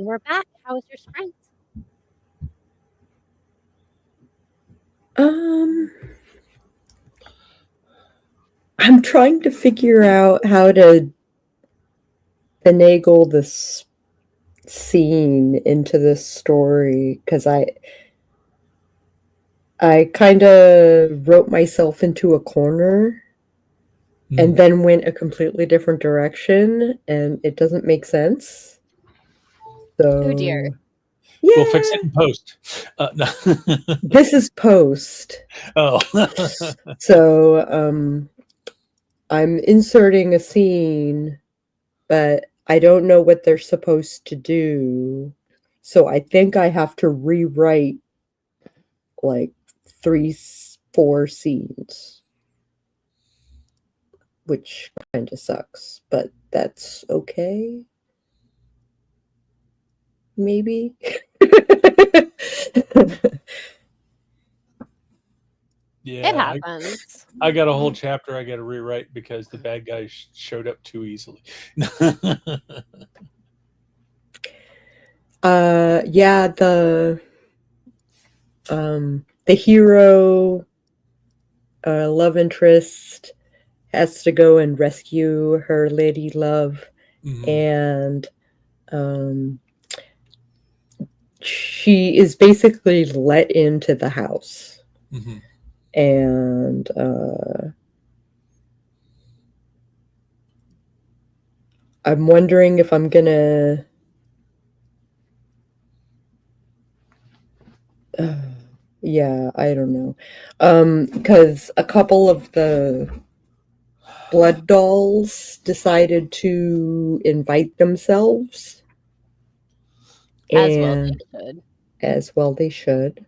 And we're back. How was your sprint? I'm trying to figure out how to finagle this scene into this story, because I kind of wrote myself into a corner and then went a completely different direction, and it doesn't make sense. So, Oh dear. yeah. We'll fix it in post. No. This is post. Oh. So, I'm inserting a scene, but I don't know what they're supposed to do. So I think I have to rewrite like 3-4 scenes, which kind of sucks, but that's okay. Maybe. Yeah, It happens. I got a whole chapter I got to rewrite because the bad guy showed up too easily. Yeah, the hero love interest has to go and rescue her lady love, and she is basically let into the house. And I'm wondering if I'm gonna yeah, I don't know, because a couple of the blood dolls decided to invite themselves, As well and they should. as well they should,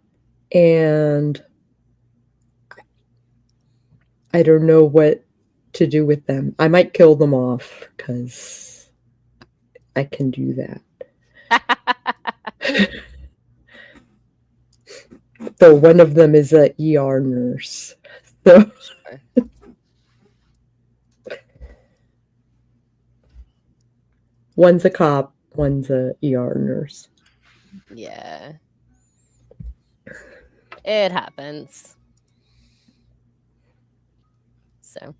and I don't know what to do with them. I might kill them off because I can do that. Though one of them is a ER nurse. So Sure. One's a cop, one's a ER nurse. Yeah. It happens. So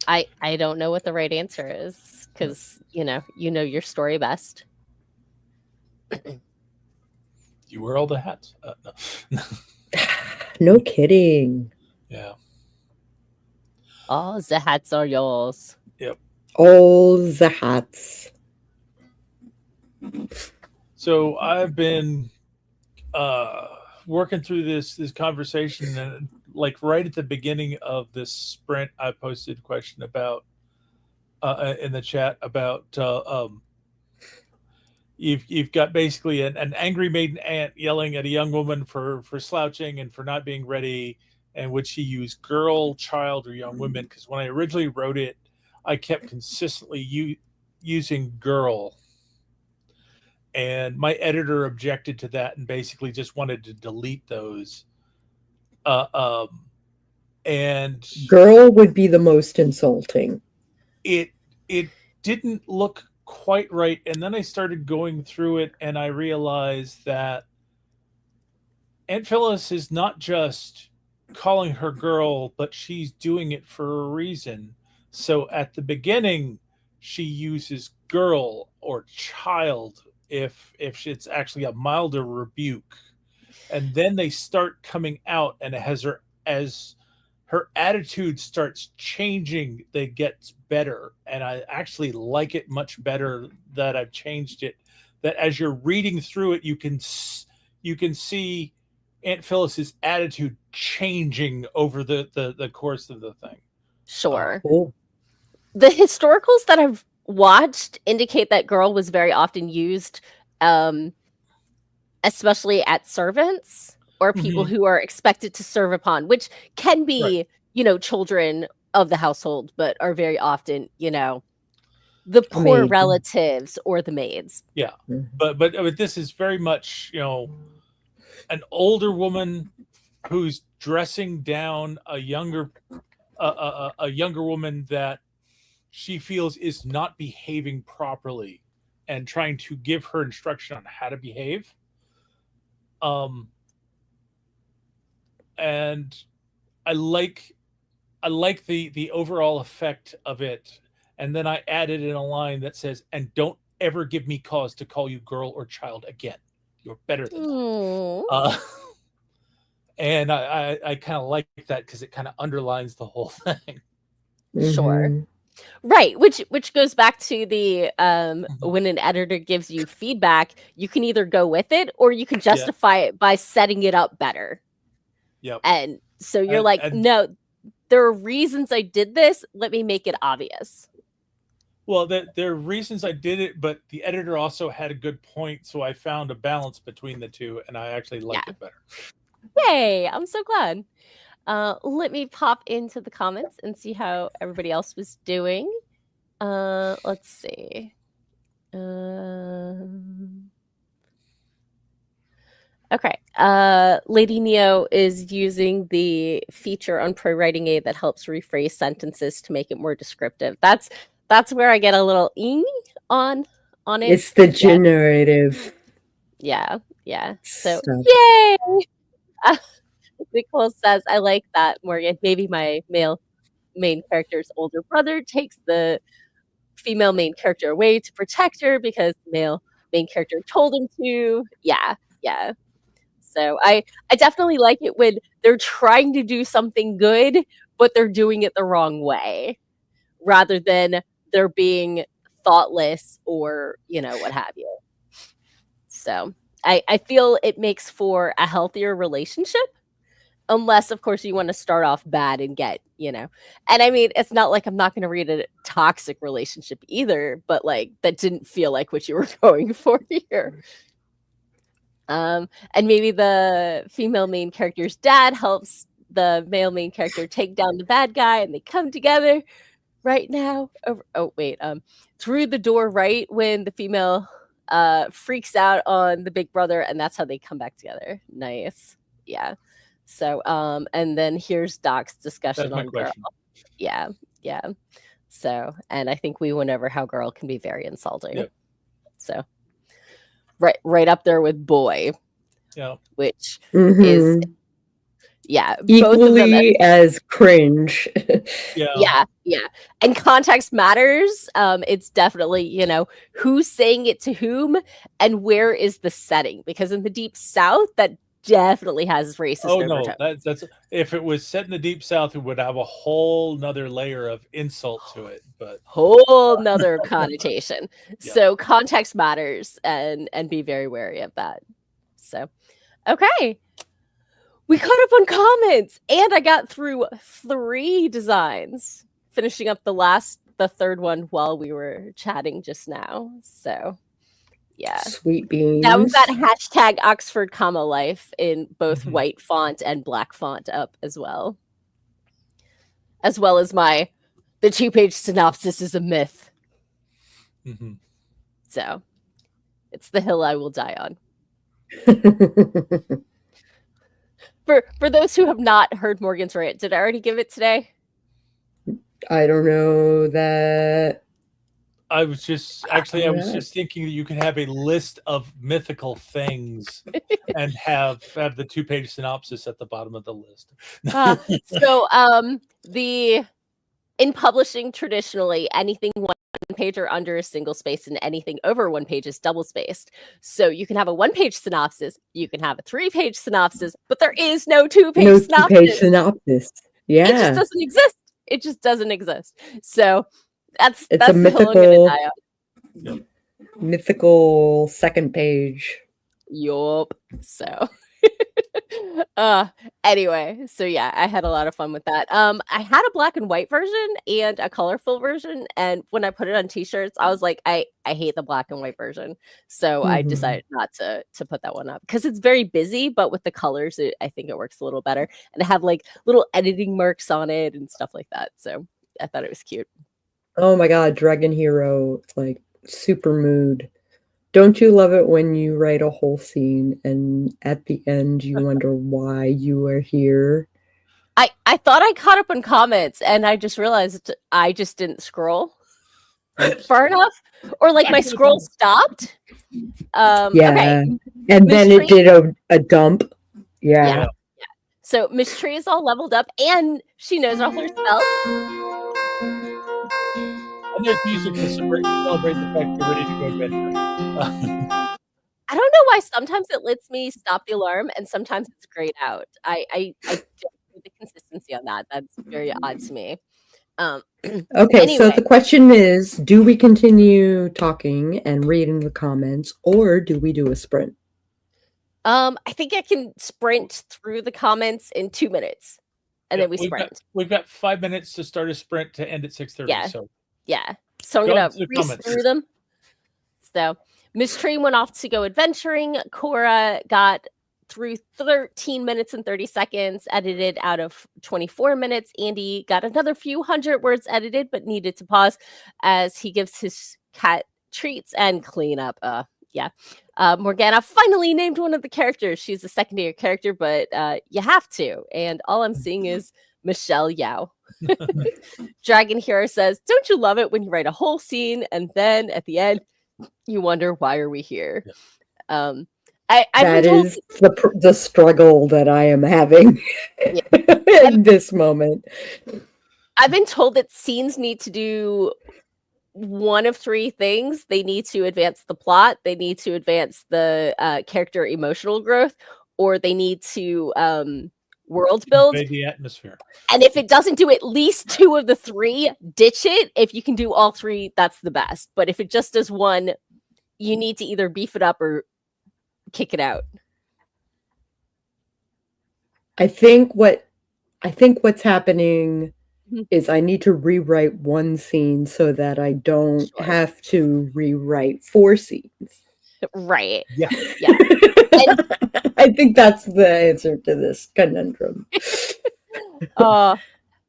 I don't know what the right answer is, because you know your story best. You wear all the hats. No. No kidding. Yeah. All the hats are yours. Yep. All the hats. So I've been working through this conversation, and like right at the beginning of this sprint, I posted a question about in the chat about you've got basically an angry maiden aunt yelling at a young woman for slouching and for not being ready, and would she use girl, child, or young women? Because when I originally wrote it, I kept consistently using girl, and my editor objected to that and basically just wanted to delete those. And girl would be the most insulting. It didn't look quite right, and then I started going through it, and I realized that Aunt Phyllis is not just calling her girl, but she's doing it for a reason. So at the beginning, she uses girl or child if it's actually a milder rebuke, and then they start coming out, and it has her as her attitude starts changing, it gets better, and I actually like it much better that I've changed it. That as you're reading through it, you can see Aunt Phyllis's attitude changing over the course of the thing. Sure. Cool. The historicals that I've watched indicate that girl was very often used, especially at servants or people who are expected to serve upon, which can be, children of the household, but are very often, the poor relatives or the maids. Yeah. But this is very much, an older woman who's dressing down a younger woman that she feels is not behaving properly and trying to give her instruction on how to behave. And I like the overall effect of it. And then I added in a line that says, "And don't ever give me cause to call you girl or child again. You're better than that." And I kind of like that because it kind of underlines the whole thing. Sure. Mhm. Right, which goes back to the when an editor gives you feedback, you can either go with it or you can justify it by setting it up better. Yep. And so you're like, no, there are reasons I did this. Let me make it obvious. Well, there are reasons I did it, but the editor also had a good point, so I found a balance between the two, and I actually liked it better. Yay! I'm so glad. Let me pop into the comments and see how everybody else was doing. Let's see. Okay. Lady Neo is using the feature on Pro Writing Aid that helps rephrase sentences to make it more descriptive. That's where I get a little on it. It's the generative. Yeah. So stuff. yay! Nicole says, I like that, Morgan. Maybe my male main character's older brother takes the female main character away to protect her because the male main character told him to. Yeah. So I definitely like it when they're trying to do something good, but they're doing it the wrong way, rather than they're being thoughtless or, what have you. So I feel it makes for a healthier relationship. Unless, of course, you want to start off bad and get, and I mean, it's not like I'm not going to read a toxic relationship either, but like that didn't feel like what you were going for here. And maybe the female main character's dad helps the male main character take down the bad guy, and they come together right now. Through the door, right when the female freaks out on the big brother, and that's how they come back together. Nice, yeah. So, and then here's Doc's discussion on girl. Yeah. So, and I think we went over how girl can be very insulting. Yep. So, right up there with boy. Yeah. Which is, equally both of them as cringe. Yeah. And context matters. It's definitely, who's saying it to whom and where is the setting, because in the Deep South, that definitely has racist overtones. No, that's if it was set in the Deep South, it would have a whole nother layer of insult to it, but whole nother connotation. So context matters, and be very wary of that. So okay, we caught up on comments, and I got through 3 designs, finishing up the third one while we were chatting just now. So yeah. Sweet beans. Now we've got hashtag Oxford comma life in both white font and black font up as well. As well as the 2-page synopsis is a myth. So it's the hill I will die on. For those who have not heard Morgan's rant, did I already give it today? I don't know that. I was just thinking that you could have a list of mythical things and have the 2-page synopsis at the bottom of the list. So in publishing, traditionally, anything 1 page or under is single spaced, and anything over 1 page is double spaced. So you can have a 1-page synopsis, you can have a 3-page synopsis, but there is no 2-page synopsis. 2-page synopsis. Yeah. It just doesn't exist. It just doesn't exist. So that's a the mythical, hill I'm gonna die on. Mythical 2nd page. Yup. So anyway, so yeah, I had a lot of fun with that. I had a black and white version and a colorful version, and when I put it on t-shirts, I was like, I hate the black and white version. So I decided not to put that one up because it's very busy, but with the colors, I think it works a little better. And I have like little editing marks on it and stuff like that. So I thought it was cute. Oh my god, Dragon Hero, like super mood. Don't you love it when you write a whole scene and at the end you wonder why you are here? I thought I caught up on comments and I just realized I just didn't scroll. far enough, or like my scroll stopped. Okay. Yeah. And Miss then it Tree, did a dump. yeah. Yeah. So Miss Tree is all leveled up, and she knows all her spells. And there's music to celebrate the fact you're ready to go adventure. I don't know why sometimes it lets me stop the alarm and sometimes it's grayed out. I don't know the consistency on that. That's very odd to me. Okay, so Anyway, the question is, do we continue talking and reading the comments, or do we do a sprint? I think I can sprint through the comments in 2 minutes, and Yeah, then we sprint. we've got 5 minutes to start a sprint to end at 6:30. Yeah. So Yeah. So I'm go gonna into the race comments. through them. So Miss Tree went off to go adventuring. Cora got through 13 minutes and 30 seconds, edited out of 24 minutes. Andy got another few hundred words edited, but needed to pause as he gives his cat treats and clean up. Morgana finally named one of the characters. She's a secondary character, but you have to. And all I'm seeing is Michelle Yao. Dragon Hero says, "Don't you love it when you write a whole scene and then at the end you wonder why are we here?" Yeah. I've That been told is the struggle that I am having in this moment. I've been told that scenes need to do one of three things. They need to advance the plot, they need to advance the character emotional growth, or they need to world build. Convey the atmosphere. And if it doesn't do at least two of the three, ditch it. If you can do all three, that's the best. But if it just does one, you need to either beef it up or kick it out. I think what's happening Mhm. is I need to rewrite one scene so that I don't Sure. have to rewrite 4 scenes. Right. Yeah. Yeah. I think that's the answer to this conundrum.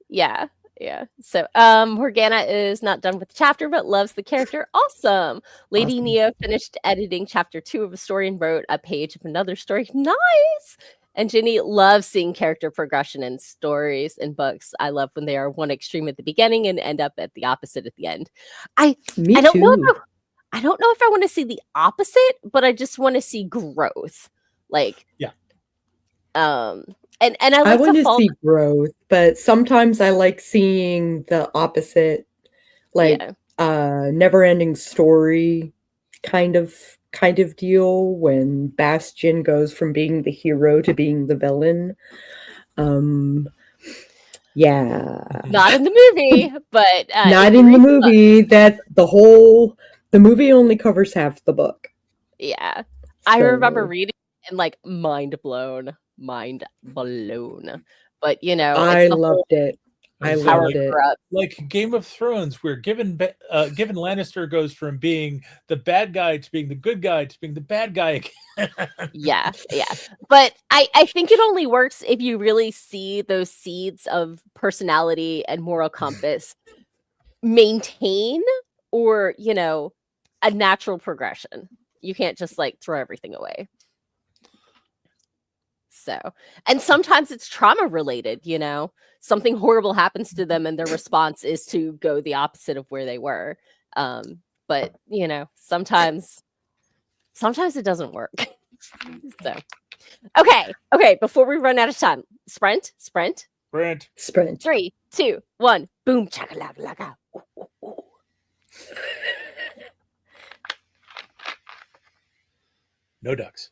Yeah. Yeah. So Morgana is not done with the chapter but loves the character. Awesome. Lady Awesome. Nia finished editing chapter 2 of a story and wrote a page of another story. Nice. And Ginny loves seeing character progression in stories and books. I love when they are one extreme at the beginning and end up at the opposite at the end. Me I don't know too. I don't know if I want to see the opposite, but I just want to see growth. Like, Yeah. And I I like want to to follow. see growth, but sometimes I like seeing the opposite, like never-ending story kind of deal when Bastion goes from being the hero to being the villain. Yeah. Not in the movie, but Not in the movie. That the movie only covers half the book. Yeah. I remember reading and like mind blown. But I it's the loved whole it. I So loved it. like Game of Thrones, where given Lannister goes from being the bad guy to being the good guy to being the bad guy again. Yeah. But I think it only works if you really see those seeds of personality and moral compass maintain or, a natural progression. You can't just like throw everything away. So, and sometimes it's trauma related, something horrible happens to them and their response is to go the opposite of where they were. But sometimes it doesn't work. So, okay, before we run out of time, sprint. Sprint. 3, 2, 1, boom, chakalaka. No ducks.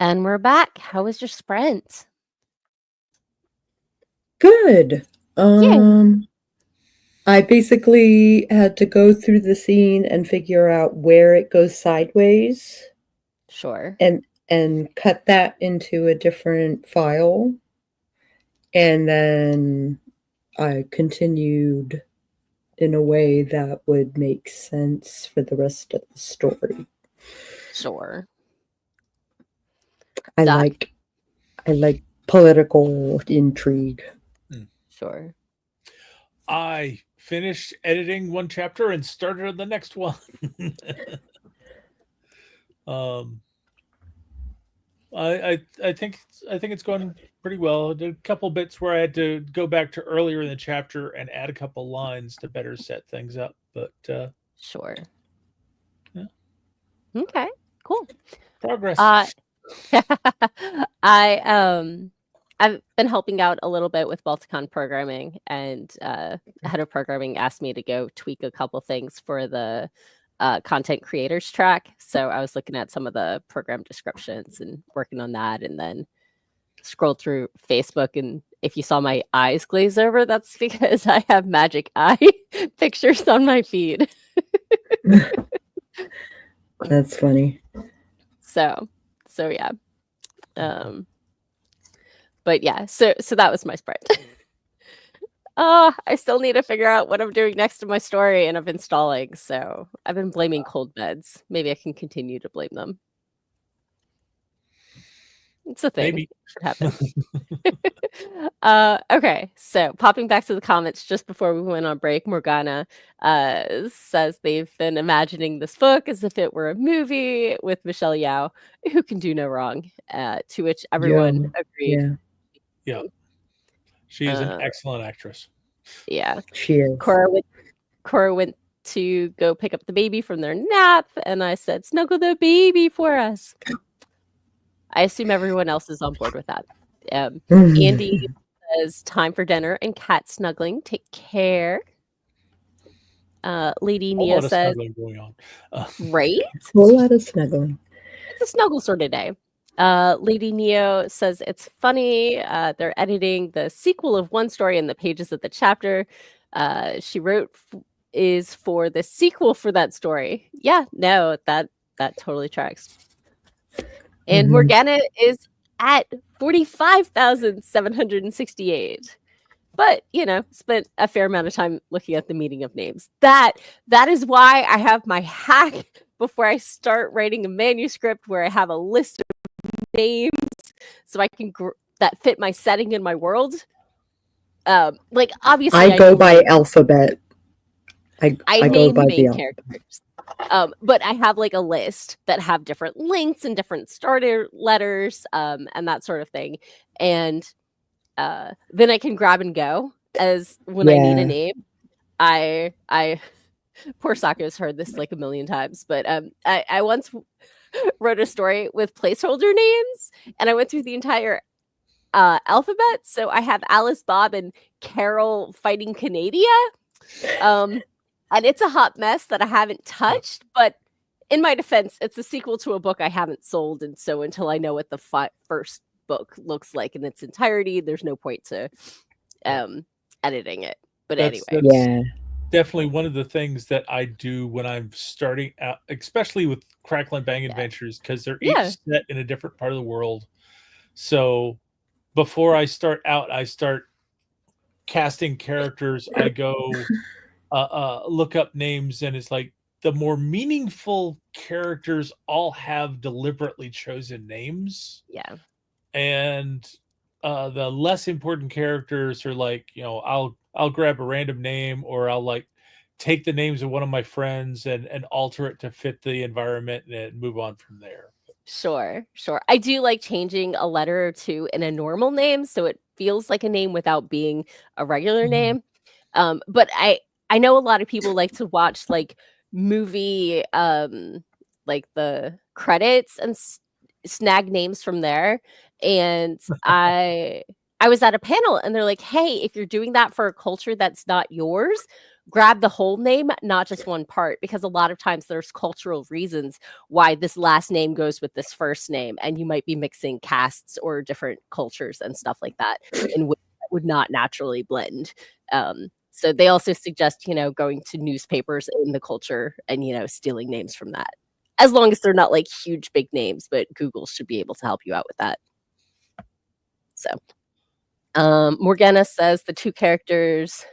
And we're back. How was your sprint? Good. I basically had to go through the scene and figure out where it goes sideways. Sure. And cut that into a different file. And then I continued in a way that would make sense for the rest of the story. Sure. I like political intrigue. Sure. I finished editing one chapter and started on the next one. I think it's going pretty well. I did a couple bits where I had to go back to earlier in the chapter and add a couple lines to better set things up. But sure. Yeah. Okay. Cool. Progress. I've been helping out a little bit with Balticon programming, and head of programming asked me to go tweak a couple things for the content creators track. So I was looking at some of the program descriptions and working on that, and then scrolled through Facebook. And if you saw my eyes glaze over, that's because I have magic eye pictures on my feed. That's funny. So yeah. But yeah, so that was my sprint. I still need to figure out what I'm doing next in my story, and I've been stalling, so I've been blaming cold beds. Maybe I can continue to blame them. It's a thing. Maybe. Should happen. Okay, so popping back to the comments just before we went on break, Morgana says they've been imagining this book as if it were a movie with Michelle Yeoh, who can do no wrong, to which everyone agreed. Yeah. She is an excellent actress. Yeah. She is. Cora went to go pick up the baby from their nap, and I said, "Snuggle the baby for us." I assume everyone else is on board with that. Andy says, "Time for dinner and cat snuggling. Take care." Lady Neo says, going on. "Right? A whole lot of snuggling. It's a snuggle sort of day." Lady Neo says it's funny. They're editing the sequel of one story in the pages of the chapter she wrote is for the sequel for that story. Yeah, no, that totally tracks. And Morgana is at 45,768. But, spent a fair amount of time looking at the meaning of names. That is why I have my hack before I start writing a manuscript where I have a list of names so I can that fit my setting in my world. Obviously I go by alphabet. I name go by main the characters. But I have a list that have different links and different starter letters, and that sort of thing. And then I can grab and go as when I need a name. I poor Sako's heard this a million times, but I once wrote a story with placeholder names, and I went through the entire alphabet. So I have Alice, Bob, and Carol fighting Canadia. And it's a hot mess that I haven't touched, but in my defense, it's a sequel to a book I haven't sold, and so until I know what the first book looks like in its entirety, there's no point to editing it. But anyway, yeah, definitely one of the things that I do when I'm starting out, especially with Crackle and Bang Adventures, because they're each set in a different part of the world. So before I start out, I start casting characters. I go look up names, and it's the more meaningful characters all have deliberately chosen names. Yeah. And the less important characters are I'll grab a random name, or I'll take the names of one of my friends and alter it to fit the environment and move on from there. Sure. I do like changing a letter or two in a normal name so it feels like a name without being a regular name. But I know a lot of people like to watch movie the credits and snag names from there. And I was at a panel, and they're like, "Hey, if you're doing that for a culture that's not yours, grab the whole name, not just one part, because a lot of times there's cultural reasons why this last name goes with this first name, and you might be mixing castes or different cultures and stuff like that in ways that would not naturally blend. So they also suggest, going to newspapers in the culture and, stealing names from that. As long as they're not like huge, big names, but Google should be able to help you out with that. So, Morgana says the 2 characters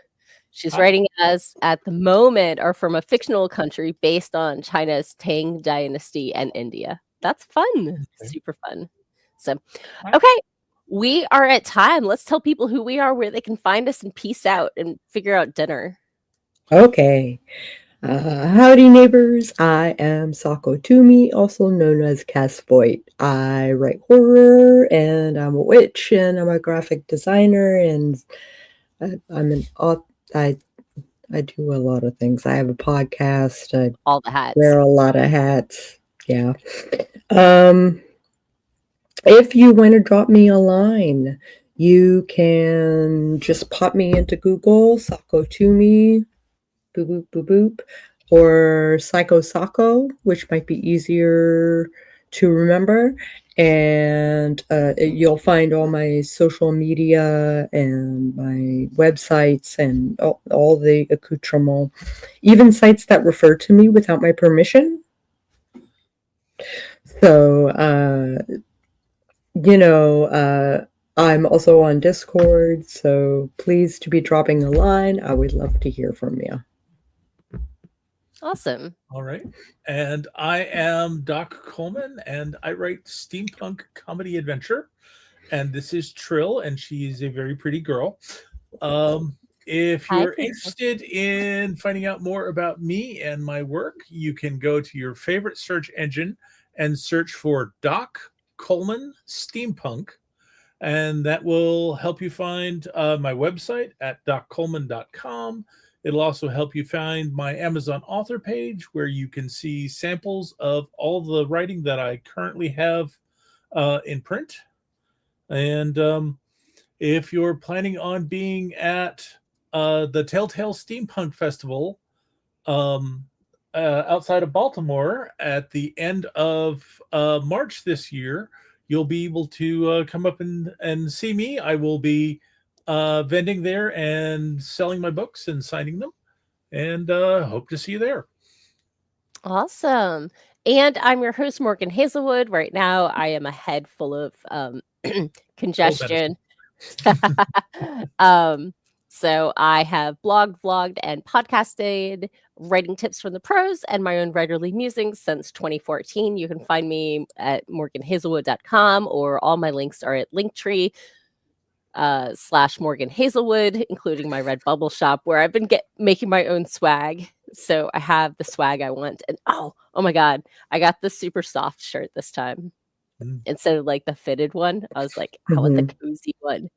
she's writing as at the moment are from a fictional country based on China's Tang Dynasty and India. That's fun. Okay. Super fun. So, okay. We are at time. Let's tell people who we are, where they can find us, and peace out and figure out dinner. Okay. Howdy, neighbors. I am Sako Tumi, also known as Voit. I write horror, and I'm a witch, and I'm a graphic designer, and I'm an author. I do a lot of things. I have a podcast. I All the hats. wear a lot of hats. Yeah. If you want to drop me a line, you can just pop me into Google, Sako Tumi, boop, boop, boop, boop, or Sako, which might be easier to remember. And you'll find all my social media and my websites and all the accoutrement, even sites that refer to me without my permission. So, I'm also on Discord, so please to be dropping a line. I would love to hear from you. Awesome. All right. And I am Doc Coleman, and I write steampunk comedy adventure. And this is Trill, and she's a very pretty girl. If you're interested in finding out more about me and my work, you can go to your favorite search engine and search for Doc Coleman Steampunk. And that will help you find my website at doccoleman.com. It'll also help you find my Amazon author page, where you can see samples of all the writing that I currently have in print. And if you're planning on being at the Telltale Steampunk Festival outside of Baltimore at the end of March this year, you'll be able to come up and see me. I will be vending there and selling my books and signing them, and hope to see you there. Awesome. And I'm your host, Morgan Hazelwood. Right now, I am a head full of congestion. So I have blogged, vlogged, and podcasted, writing tips from the pros, and my own Writerly Musings since 2014. You can find me at morganhazelwood.com, or all my links are at Linktree /Morgan Hazelwood, including my Redbubble shop, where I've been making my own swag. So I have the swag I want. And oh my God, I got the super soft shirt this time. Instead of like the fitted one, I was like, I want the cozy one.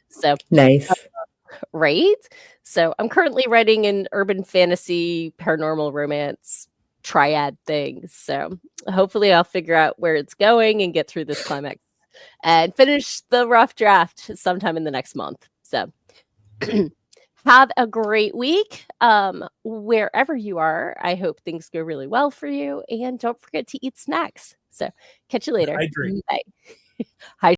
So nice. Right? So I'm currently writing an urban fantasy, paranormal romance triad thing. So hopefully I'll figure out where it's going and get through this climax and finish the rough draft sometime in the next month. So have a great week wherever you are. I hope things go really well for you. And don't forget to eat snacks. So catch you later. Hydrate. Bye.